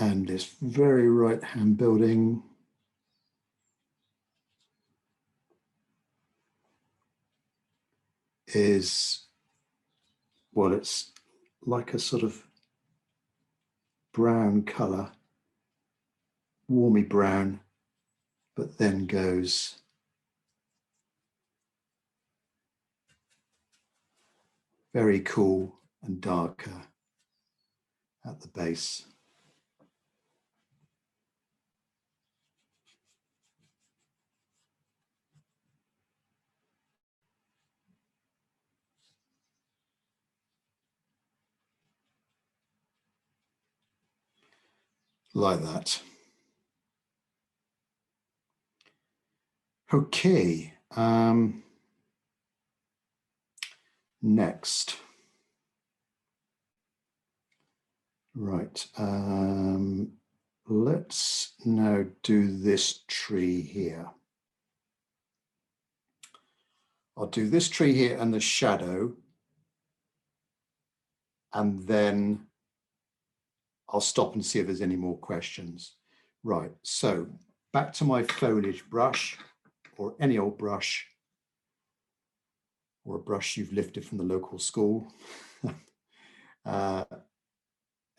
And this very right-hand building is, well, it's like a sort of brown color, warmy brown, but then goes very cool and darker at the base. Like that. Okay. Next. Right. Let's now do this tree here. I'll do this tree here and the shadow, and then I'll stop and see if there's any more questions. Right, so back to my foliage brush, or any old brush, or a brush you've lifted from the local school.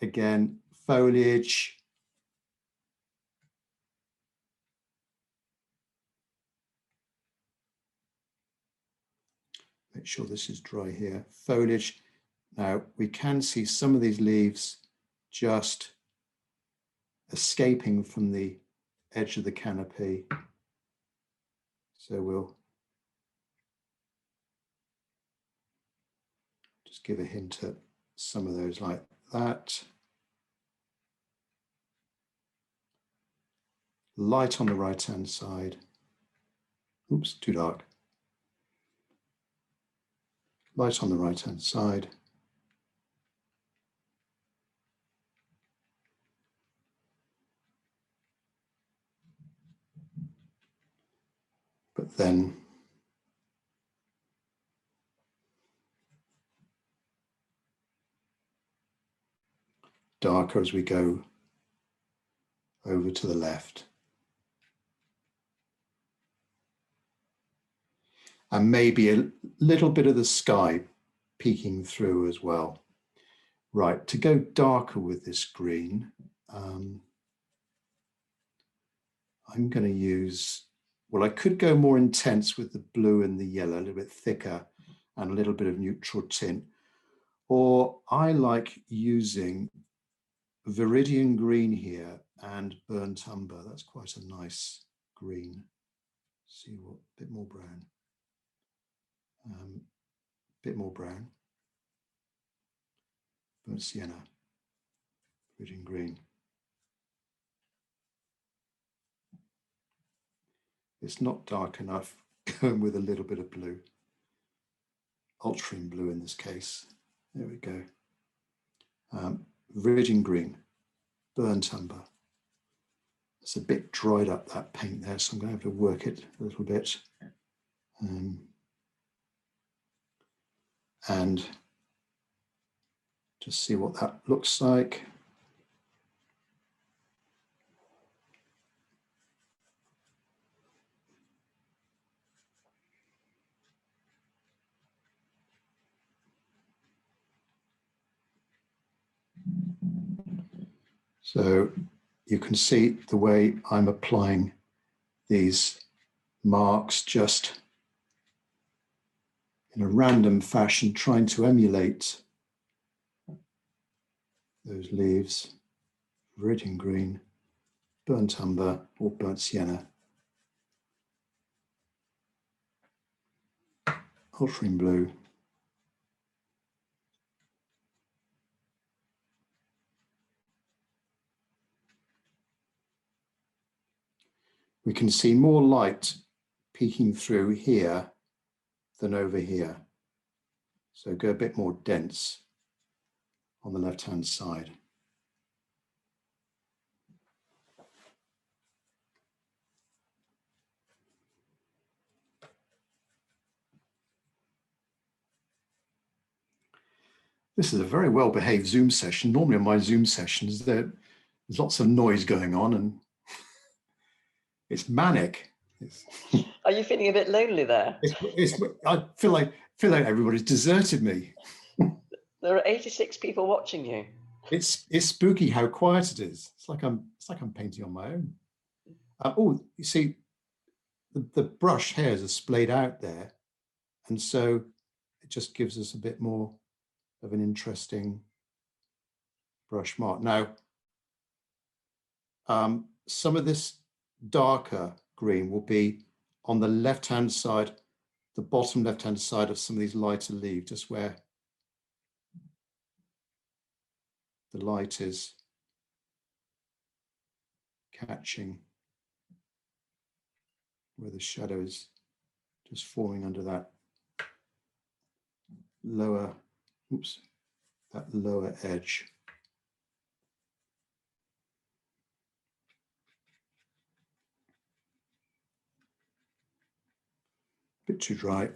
Again, foliage. Make sure this is dry here. Foliage. Now we can see some of these leaves just escaping from the edge of the canopy. So we'll just give a hint at some of those like that. Light on the right-hand side. Oops, too dark. Light on the right-hand side. But then darker as we go over to the left. And maybe a little bit of the sky peeking through as well. Right, to go darker with this green, I'm going to use, well, I could go more intense with the blue and the yellow, a little bit thicker and a little bit of neutral tint. Or I like using Viridian green here and burnt umber. That's quite a nice green. See what, bit more brown. Bit more brown. Burnt sienna, Viridian green. It's not dark enough, going with a little bit of blue. Ultramarine blue in this case. There we go. Viridian green, burnt umber. It's a bit dried up, that paint there, so I'm going to have to work it a little bit. And just see what that looks like. So you can see the way I'm applying these marks just in a random fashion, trying to emulate those leaves. Viridian green, burnt umber or burnt sienna, ultramarine blue, we can see more light peeking through here than over here. So go a bit more dense on the left-hand side. This is a very well-behaved Zoom session. Normally on my Zoom sessions, there's lots of noise going on and it's manic. Are you feeling a bit lonely there? I feel like everybody's deserted me. There are 86 people watching you. It's spooky how quiet it is. It's like I'm painting on my own. Oh, you see, the brush hairs are splayed out there, and so it just gives us a bit more of an interesting brush mark. Now, some of this darker green will be on the left-hand side, the bottom left-hand side of some of these lighter leaves, just where the light is catching, where the shadow is just forming under that lower, that lower edge. Bit too dry.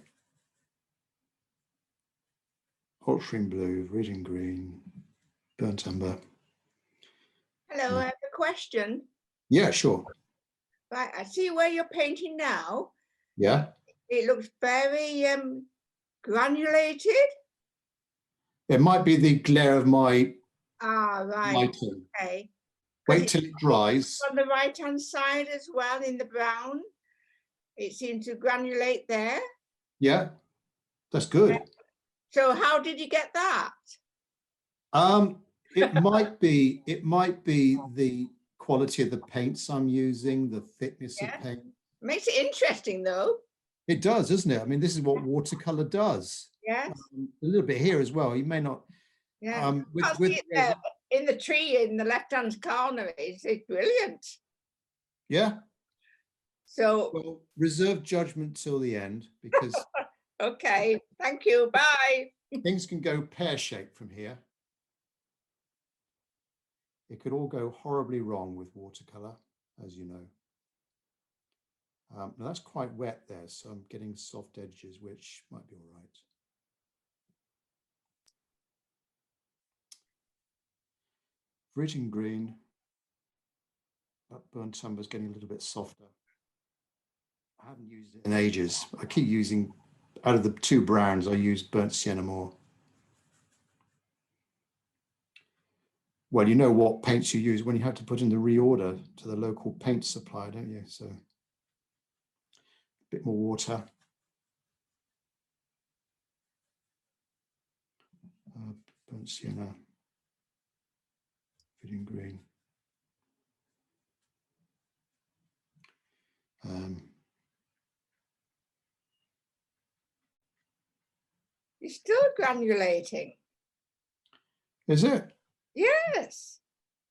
Ultramarine blue, Viridian green, burnt umber. Hello, I have a question. Yeah, sure. Right, I see where you're painting now. Yeah. It looks very granulated. It might be the glare of my Right. lighting. Okay. Wait till it dries. On the right-hand side as well, in the brown, it seems to granulate there. Yeah, that's good. So how did you get that? It might be the quality of the paints I'm using, the thickness of paint. Makes it interesting though. It does, doesn't it? I mean, this is what watercolor does. Yes. A little bit here as well. You may not. Yeah. With See it there, but in the tree in the left-hand corner, it's brilliant. yeah. So Well, reserve judgment till the end, because okay, thank you. Bye. things can go pear-shaped from here. It could all go horribly wrong with watercolor, as you know. Now that's quite wet there, so I'm getting soft edges, which might be all right. Viridian green, that burnt umber is getting a little bit softer. I haven't used it in ages. I keep using, out of the two browns, I use burnt sienna more. Well, you know what paints you use when you have to put in the reorder to the local paint supplier, don't you? So a bit more water. Burnt sienna, Viridian green. You're still granulating. Is it? Yes.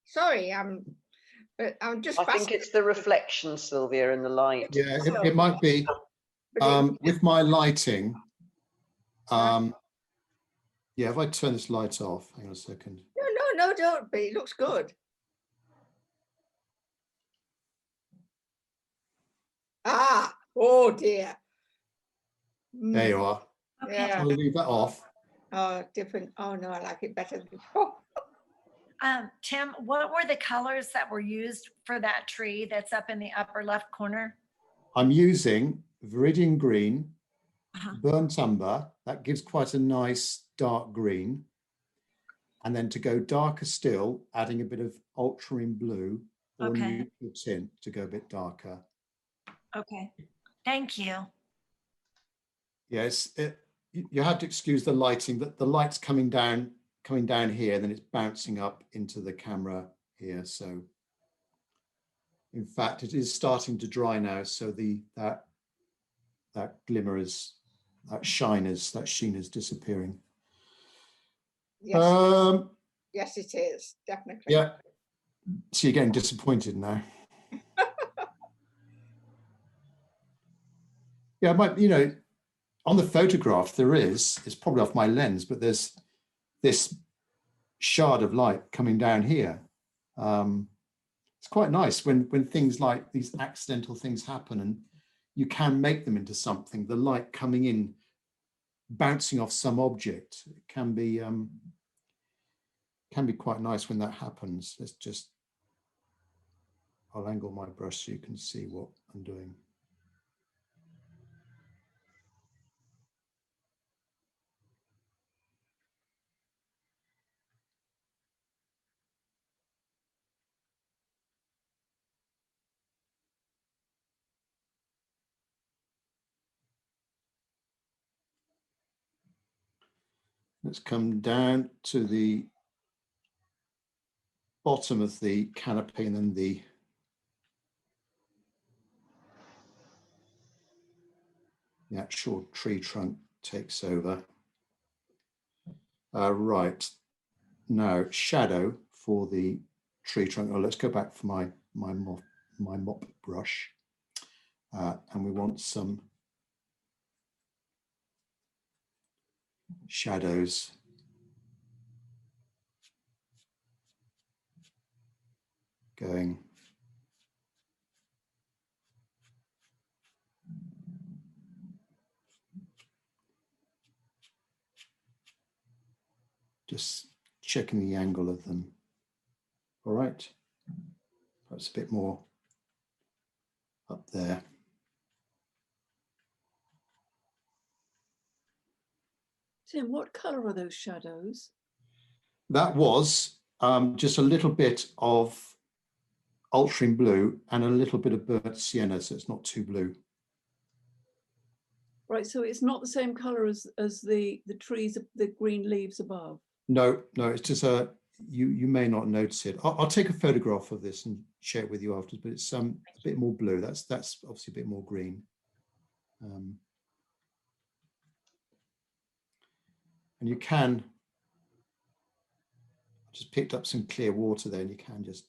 Sorry, but I'm just. I think it's the reflection, Sylvia, in the light. Yeah, it might be. With my lighting, yeah, if I turn this light off, hang on a second. No, don't be. It looks good. Ah, oh dear. There you are. Yeah. I'll leave that off. Oh, different. Oh no, I like it better than before. Tim, what were the colors that were used for that tree that's up in the upper left corner? I'm using Viridian green, burnt umber. That gives quite a nice dark green. And then to go darker still, adding a bit of ultramarine blue or neutral tint to go a bit darker. Okay, thank you. Yes, you have to excuse the lighting. That the light's coming down here, and then it's bouncing up into the camera here. So, in fact, it is starting to dry now. So that glimmer is, that sheen is disappearing. Yes, yes, it is definitely. Yeah. So you're getting disappointed now. Yeah, you know, on the photograph it's probably off my lens, but there's this shard of light coming down here. It's quite nice when things like these accidental things happen and you can make them into something. The light coming in, bouncing off some object, it can be quite nice when that happens. Let's just, I'll angle my brush so you can see what I'm doing. Let's come down to the bottom of the canopy and then the actual tree trunk takes over. Right, now shadow for the tree trunk. Oh, let's go back for my mop brush. And we want some shadows. Going just checking the angle of them. All right, perhaps a bit more up there. Tim, what colour are those shadows? That was just a little bit of ultramarine blue and a little bit of burnt sienna, so it's not too blue. Right, so it's not the same colour as the trees, the green leaves above. No, it's just you may not notice it. I'll take a photograph of this and share it with you afterwards, but it's a bit more blue. That's obviously a bit more green. And you can, I just picked up some clear water there, and you can just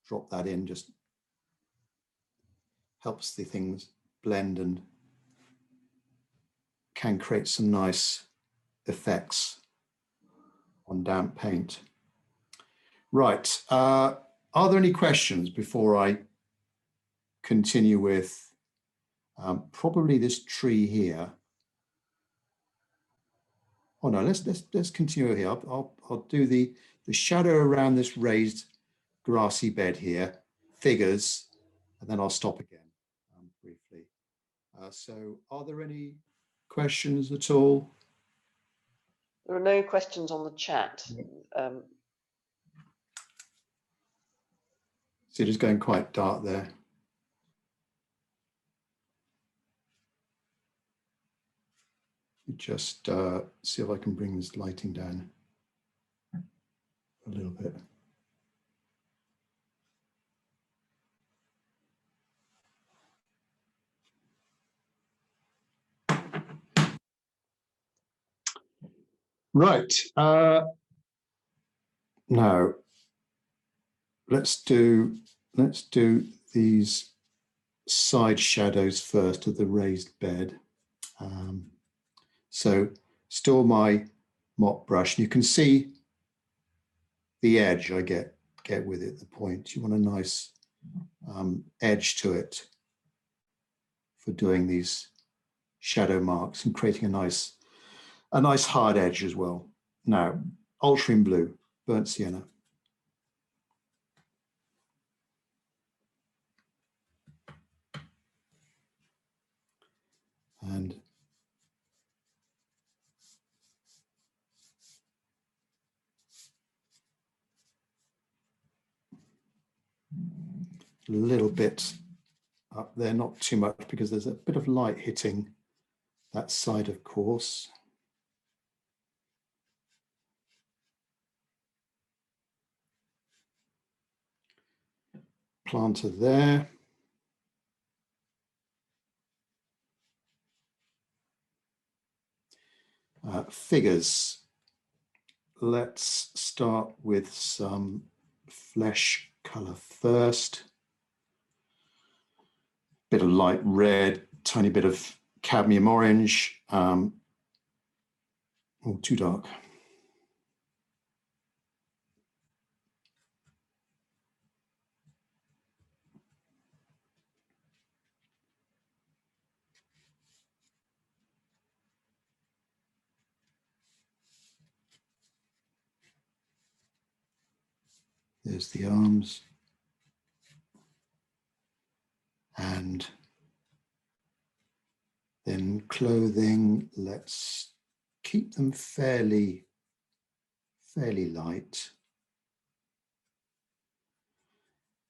drop that in, just helps the things blend and can create some nice effects on damp paint. Right, are there any questions before I continue with probably this tree here? Oh no, let's continue here. I'll do the shadow around this raised grassy bed here, figures, and then I'll stop again briefly. So are there any questions at all? There are no questions on the chat. See, it is going quite dark there. Just see if I can bring this lighting down a little bit. Right. Now let's do these side shadows first of the raised bed. So still my mop brush, and you can see the edge I get with it, the point. You want a nice edge to it for doing these shadow marks and creating a nice hard edge as well. Now, ultramarine blue, burnt sienna. And a little bit up there, not too much, because there's a bit of light hitting that side, of course. Planter there. Figures. Let's start with some flesh color first. Bit of light red, tiny bit of cadmium orange. Oh, too dark. There's the arms. And then clothing, let's keep them fairly light.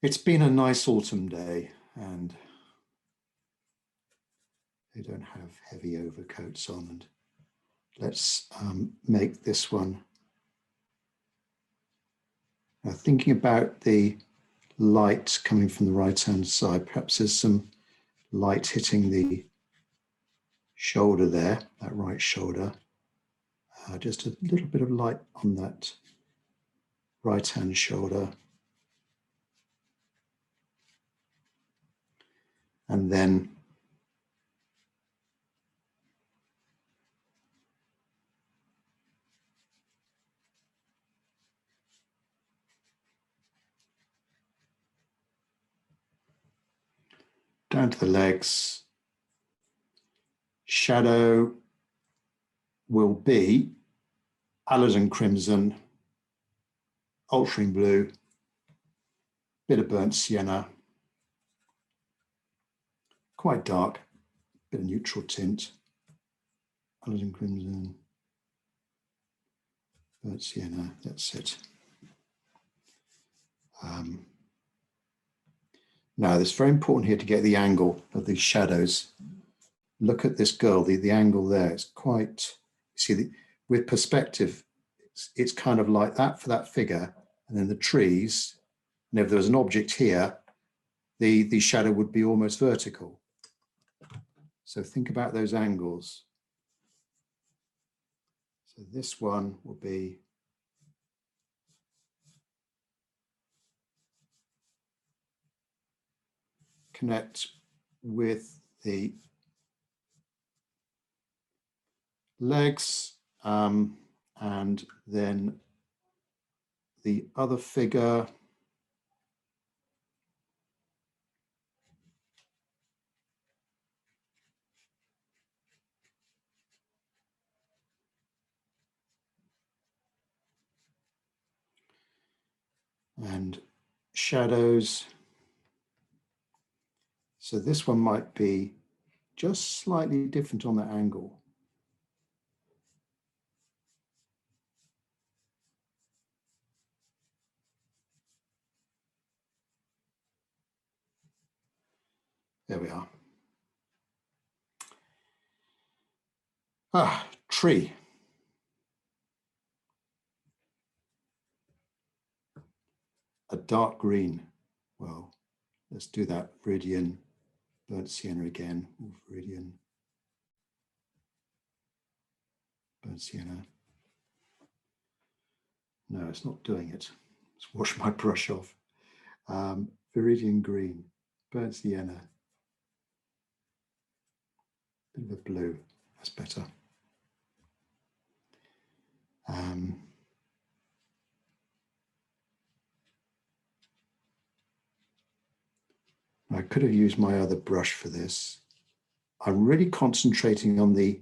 It's been a nice autumn day, and they don't have heavy overcoats on. And let's make this one. Now, thinking about the light coming from the right-hand side, perhaps there's some light hitting the shoulder there, that right shoulder. Just a little bit of light on that right-hand shoulder. And then down to the legs. Shadow will be alizarin crimson, ultramarine blue, bit of burnt sienna, quite dark, bit of neutral tint, alizarin crimson, burnt sienna, that's it. Now, it's very important here to get the angle of these shadows look at this girl, the angle there, it's quite, see, with perspective, it's kind of like that for that figure, and then the trees, and if there was an object here, the shadow would be almost vertical. So think about those angles. So this one will be connect with the legs, and then the other figure and shadows. So this one might be just slightly different on that angle. There we are. Ah, tree. A dark green. Well, let's do that. Viridian, burnt sienna again. Ooh, Viridian, burnt sienna. No, it's not doing it. Let's wash my brush off. Viridian green, burnt sienna. Bit of a blue. That's better. I could have used my other brush for this. I'm really concentrating on the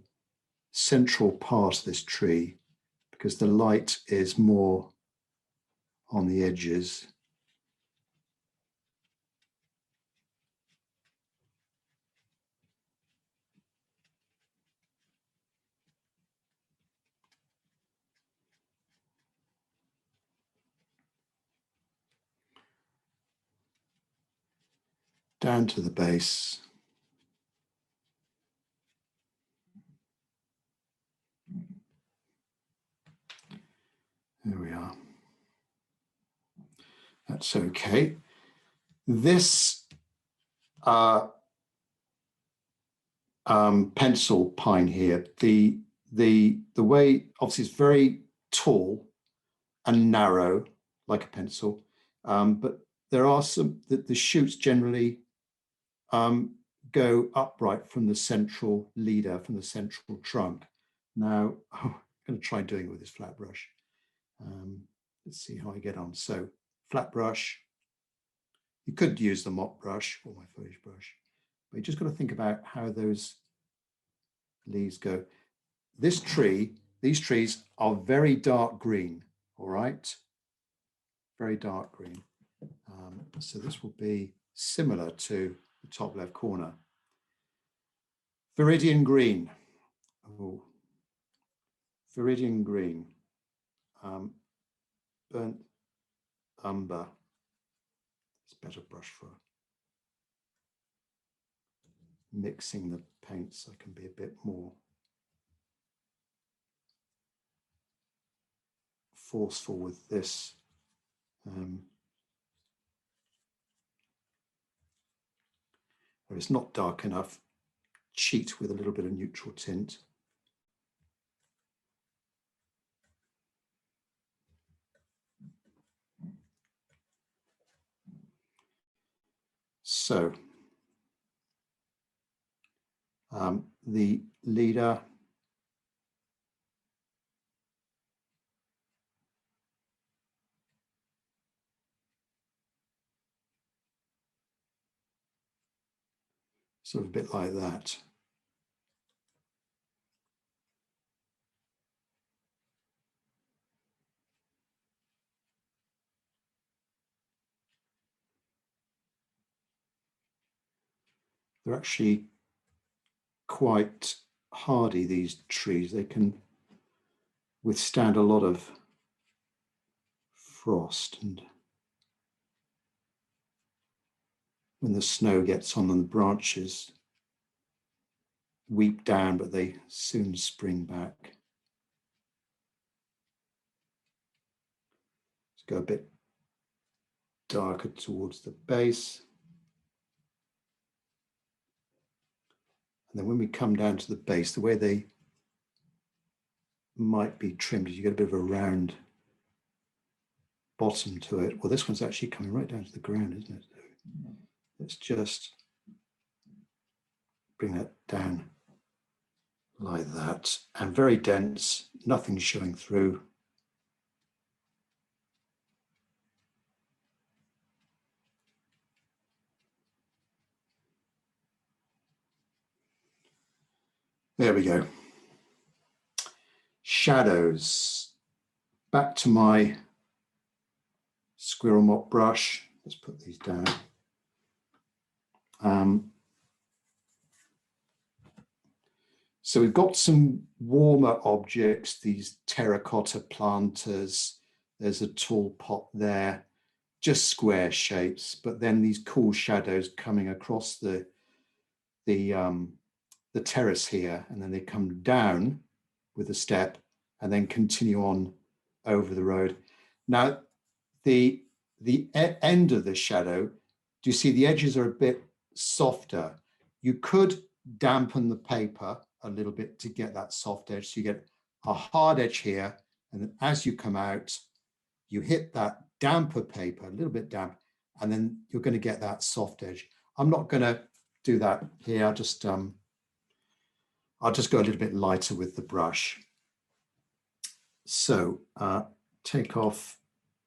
central part of this tree because the light is more on the edges. Down to the base. There we are. That's okay. This pencil pine here, the way, obviously it's very tall and narrow like a pencil, but there are some, the shoots generally go upright from the central leader, from the central trunk. Now, I'm going to try doing it with this flat brush. Let's see how I get on. So flat brush, you could use the mop brush or my foliage brush, but you just got to think about how those leaves go. This tree, these trees are very dark green, all right? Very dark green. So this will be similar to the top left corner. Viridian green. Oh, Viridian green. Burnt umber. It's a better brush for mixing the paints. I can be a bit more forceful with this. If it's not dark enough, cheat with a little bit of neutral tint. So the leader, sort of a bit like that. They're actually quite hardy, these trees. They can withstand a lot of frost, and when the snow gets on the branches, weep down, but they soon spring back. Let's go a bit darker towards the base. And then when we come down to the base, the way they might be trimmed is you get a bit of a round bottom to it. Well, this one's actually coming right down to the ground, isn't it? Let's just bring that down like that. And very dense, nothing showing through. There we go. Shadows. Back to my squirrel mop brush. Let's put these down. So we've got some warmer objects, these terracotta planters. There's a tall pot there, just square shapes, but then these cool shadows coming across the terrace here, and then they come down with a step and then continue on over the road. Now, the end of the shadow, do you see the edges are a bit softer? You could dampen the paper a little bit to get that soft edge. So you get a hard edge here, and then as you come out, you hit that damper paper, a little bit damp, and then you're going to get that soft edge. I'm not going to do that here. I'll just go a little bit lighter with the brush. So take off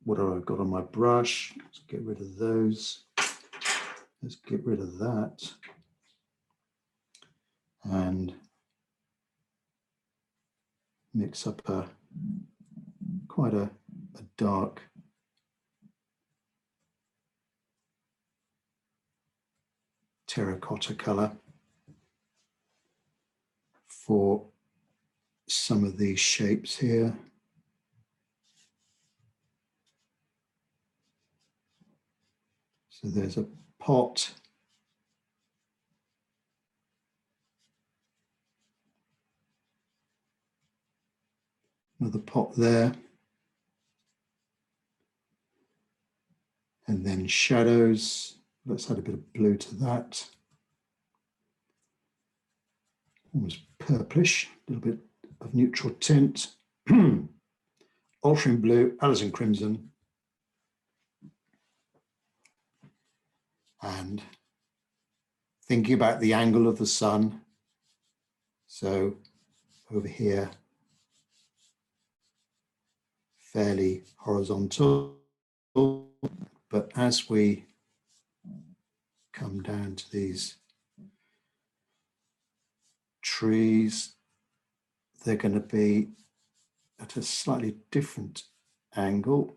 what I've got on my brush. Let's get rid of those. Let's get rid of that. And mix up quite a dark terracotta color for some of these shapes here. So there's a pot. Another pot there. And then shadows. Let's add a bit of blue to that. Almost purplish, a little bit of neutral tint. Ultramarine blue, alizarin crimson. And thinking about the angle of the sun. So over here, fairly horizontal, but as we come down to these trees, they're going to be at a slightly different angle.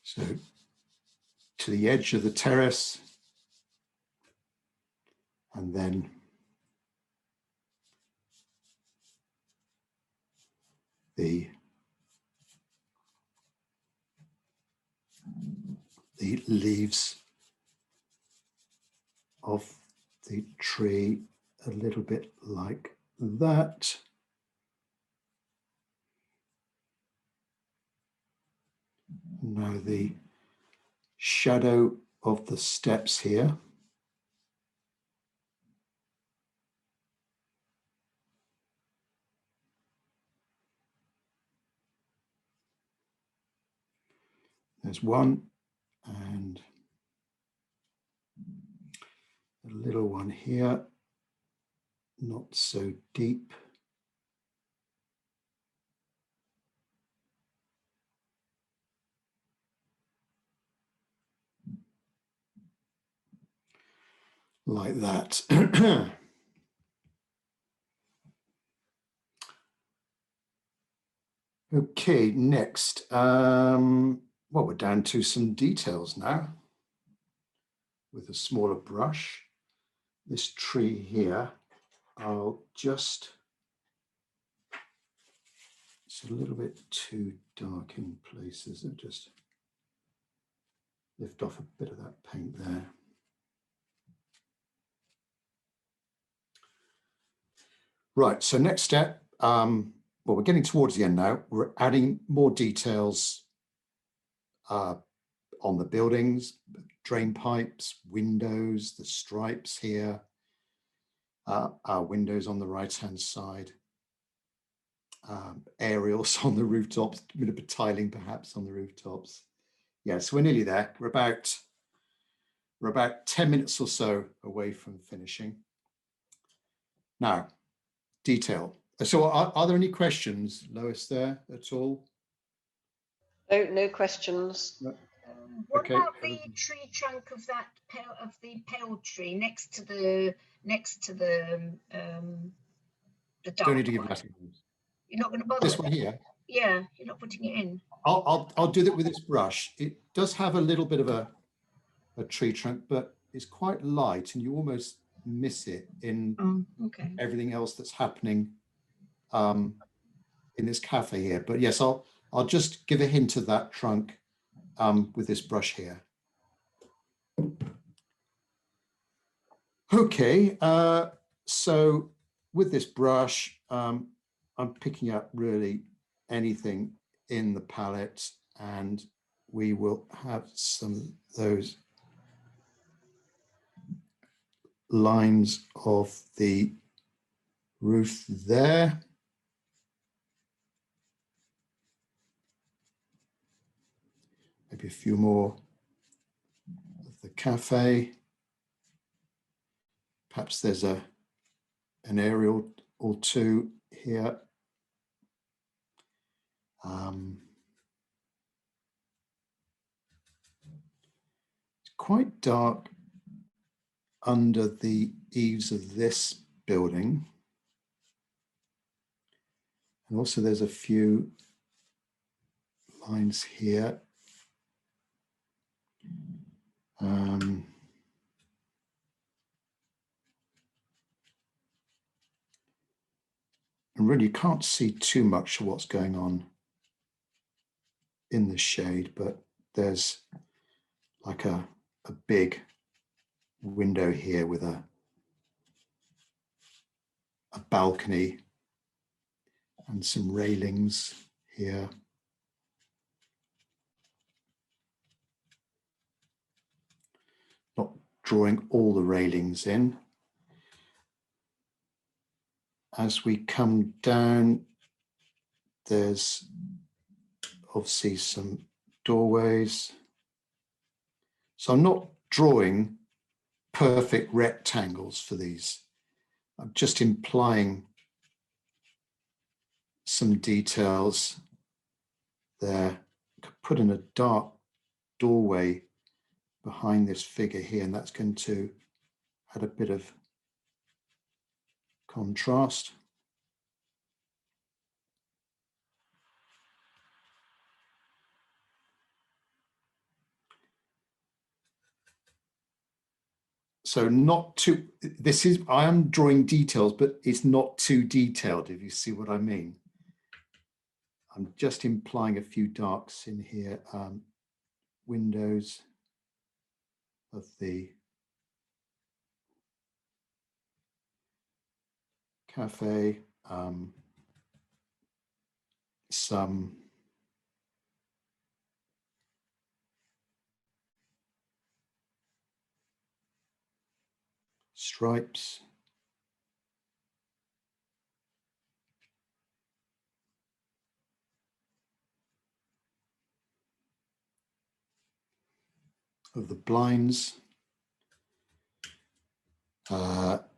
So to the edge of the terrace, and then the leaves of the tree a little bit like that. Now the shadow of the steps here. There's one, and a little one here, not so deep. Like that. Okay, next. Well, we're down to some details now with a smaller brush. This tree here, I'll just It's a little bit too dark in places. I'll just lift off a bit of that paint there. Right, so next step, well, we're getting towards the end now. We're adding more details on the buildings, drain pipes, windows, the stripes here, our windows on the right-hand side, aerials on the rooftops, a bit of tiling perhaps on the rooftops. Yeah, so we're nearly there. We're about 10 minutes or so away from finishing. Now, detail. So are there any questions, Lois, there at all? No, no questions. No. What Okay. about the tree trunk of that pale tree next to the dark Don't need to give one? that. You're not going to bother This with one it? here. Yeah, you're not putting it in. I'll do that with this brush. It does have a little bit of a tree trunk, but it's quite light and you almost miss it in everything else that's happening in this cafe here. But yes, I'll just give a hint of that trunk with this brush here. Okay, so with this brush, I'm picking up really anything in the palette, and we will have some of those lines of the roof there. Maybe a few more of the cafe. Perhaps there's an aerial or two here. It's quite dark under the eaves of this building. And also there's a few lines here. And really you can't see too much of what's going on in the shade, but there's like a big window here with a balcony and some railings here. Not drawing all the railings in. As we come down, there's obviously some doorways. So I'm not drawing perfect rectangles for these. I'm just implying some details there. I could put in a dark doorway behind this figure here, and that's going to add a bit of contrast. So not too, I am drawing details, but it's not too detailed, if you see what I mean. I'm just implying a few darks in here. Windows of the cafe, some stripes. Of the blinds.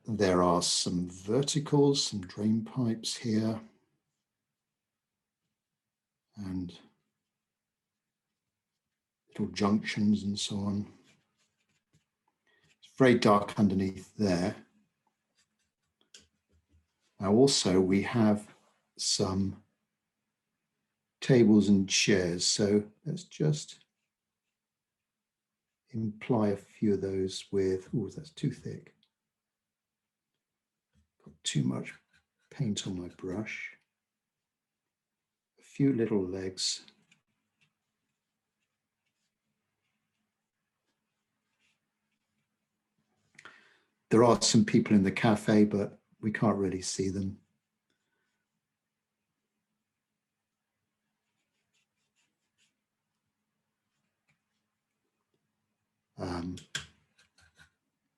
There are some verticals, some drain pipes here. And little junctions and so on. It's very dark underneath there. Now also we have some tables and chairs. So let's just imply a few of those with, oh, that's too thick. Got too much paint on my brush. few little legs. There are some people in the cafe, but we can't really see them.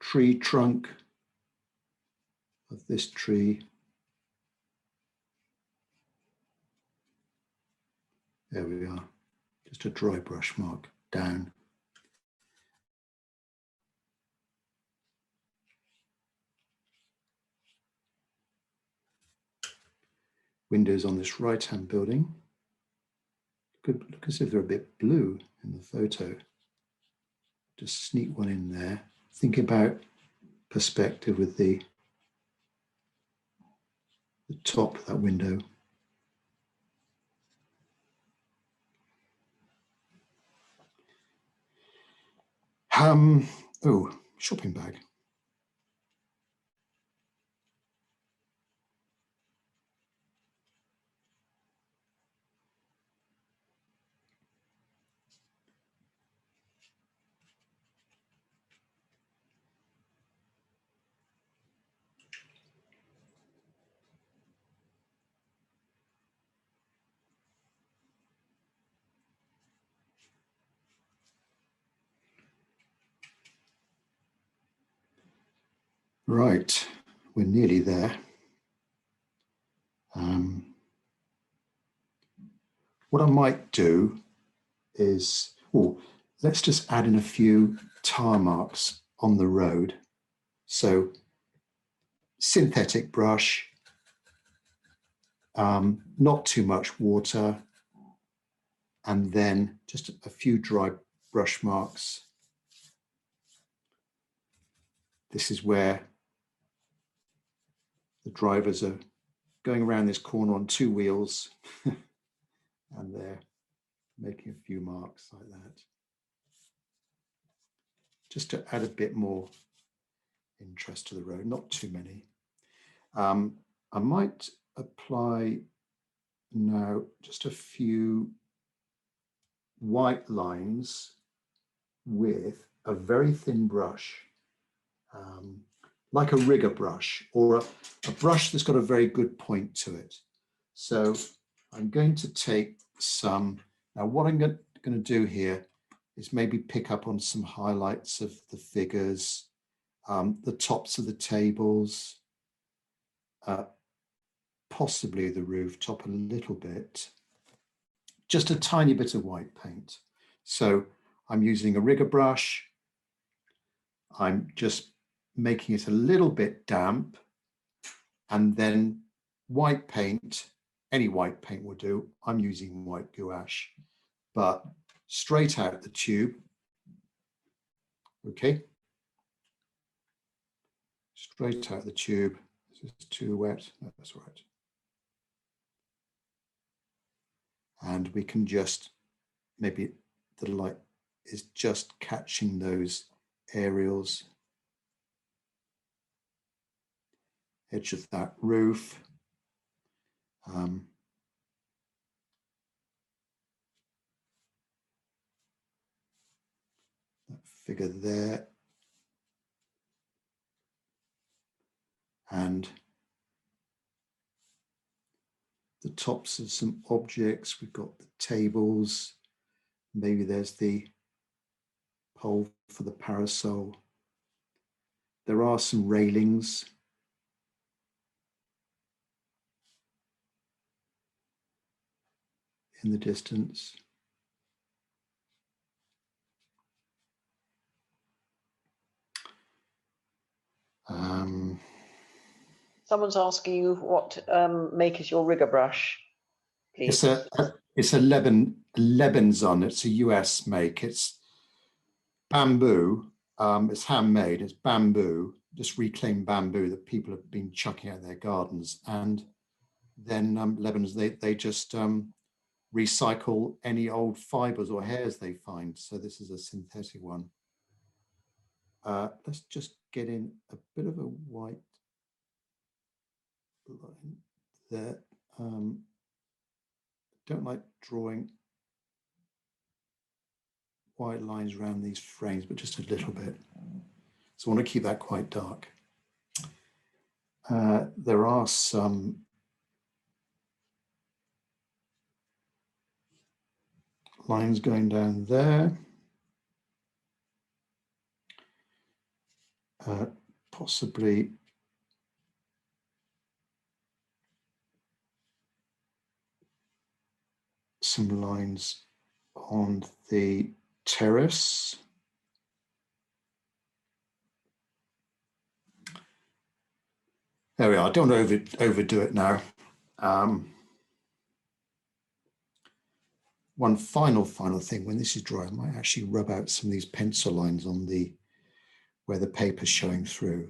Tree trunk of this tree. There we are, just a dry brush mark down. Windows on this right-hand building. Could look as if they're a bit blue in the photo. Just sneak one in there. Think about perspective with the top of that window. Oh, shopping bag. Right, we're nearly there. What I might do is, let's just add in a few tar marks on the road. So synthetic brush, not too much water, and then just a few dry brush marks. This is where the drivers are going around this corner on two wheels and they're making a few marks like that. Just to add a bit more interest to the road, not too many. I might apply now just a few white lines with a very thin brush, like a rigger brush or a brush that's got a very good point to it. So I'm going to take some, now what I'm going to do here is maybe pick up on some highlights of the figures, the tops of the tables, possibly the rooftop a little bit, just a tiny bit of white paint. So I'm using a rigger brush. I'm just making it a little bit damp, and then white paint, any white paint will do. I'm using white gouache, but straight out the tube. Okay. Straight out the tube. Is this too wet? No, that's right. And we can just, maybe the light is just catching those aerials. Edge of that roof. That figure there. And the tops of some objects. We've got the tables. Maybe there's the pole for the parasol. There are some railings. In the distance. Someone's asking you what make is your rigger brush, please. It's a Lebenzon. It's a US make. It's bamboo. It's handmade. It's bamboo, just reclaimed bamboo that people have been chucking out of their gardens, and then Lebanon's they just recycle any old fibers or hairs they find. So this is a synthetic one. Let's just get in a bit of a white line there. don't like drawing white lines around these frames, but just a little bit. So I want to keep that quite dark. There are some lines going down there. Possibly some lines on the terrace. There we are. I don't want to overdo it now. One final thing, when this is dry, I might actually rub out some of these pencil lines on the where the paper's showing through.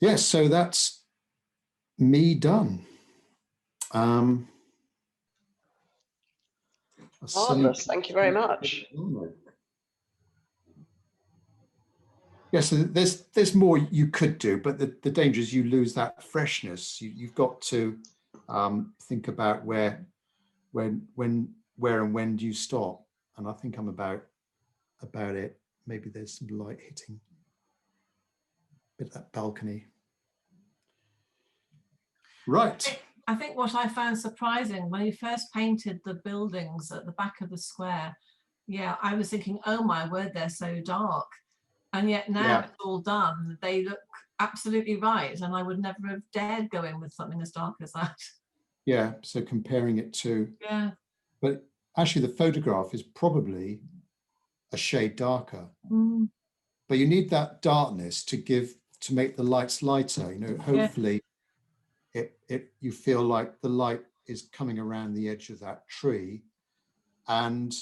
Yes, so that's me done. Marvelous. Thank you very much. Yes, so there's more you could do, but the danger is you lose that freshness. You've got to think about where and when do you stop. And I think I'm about it. Maybe there's some light hitting a bit of that balcony. Right. I think what I found surprising when you first painted the buildings at the back of the square, yeah, I was thinking, oh my word, they're so dark. And yet now it's all done, they look absolutely right. And I would never have dared go in with something as dark as that. Yeah, so comparing it to, yeah. But actually the photograph is probably a shade darker. Mm. But you need that darkness to make the lights lighter. You know, hopefully you feel like the light is coming around the edge of that tree, and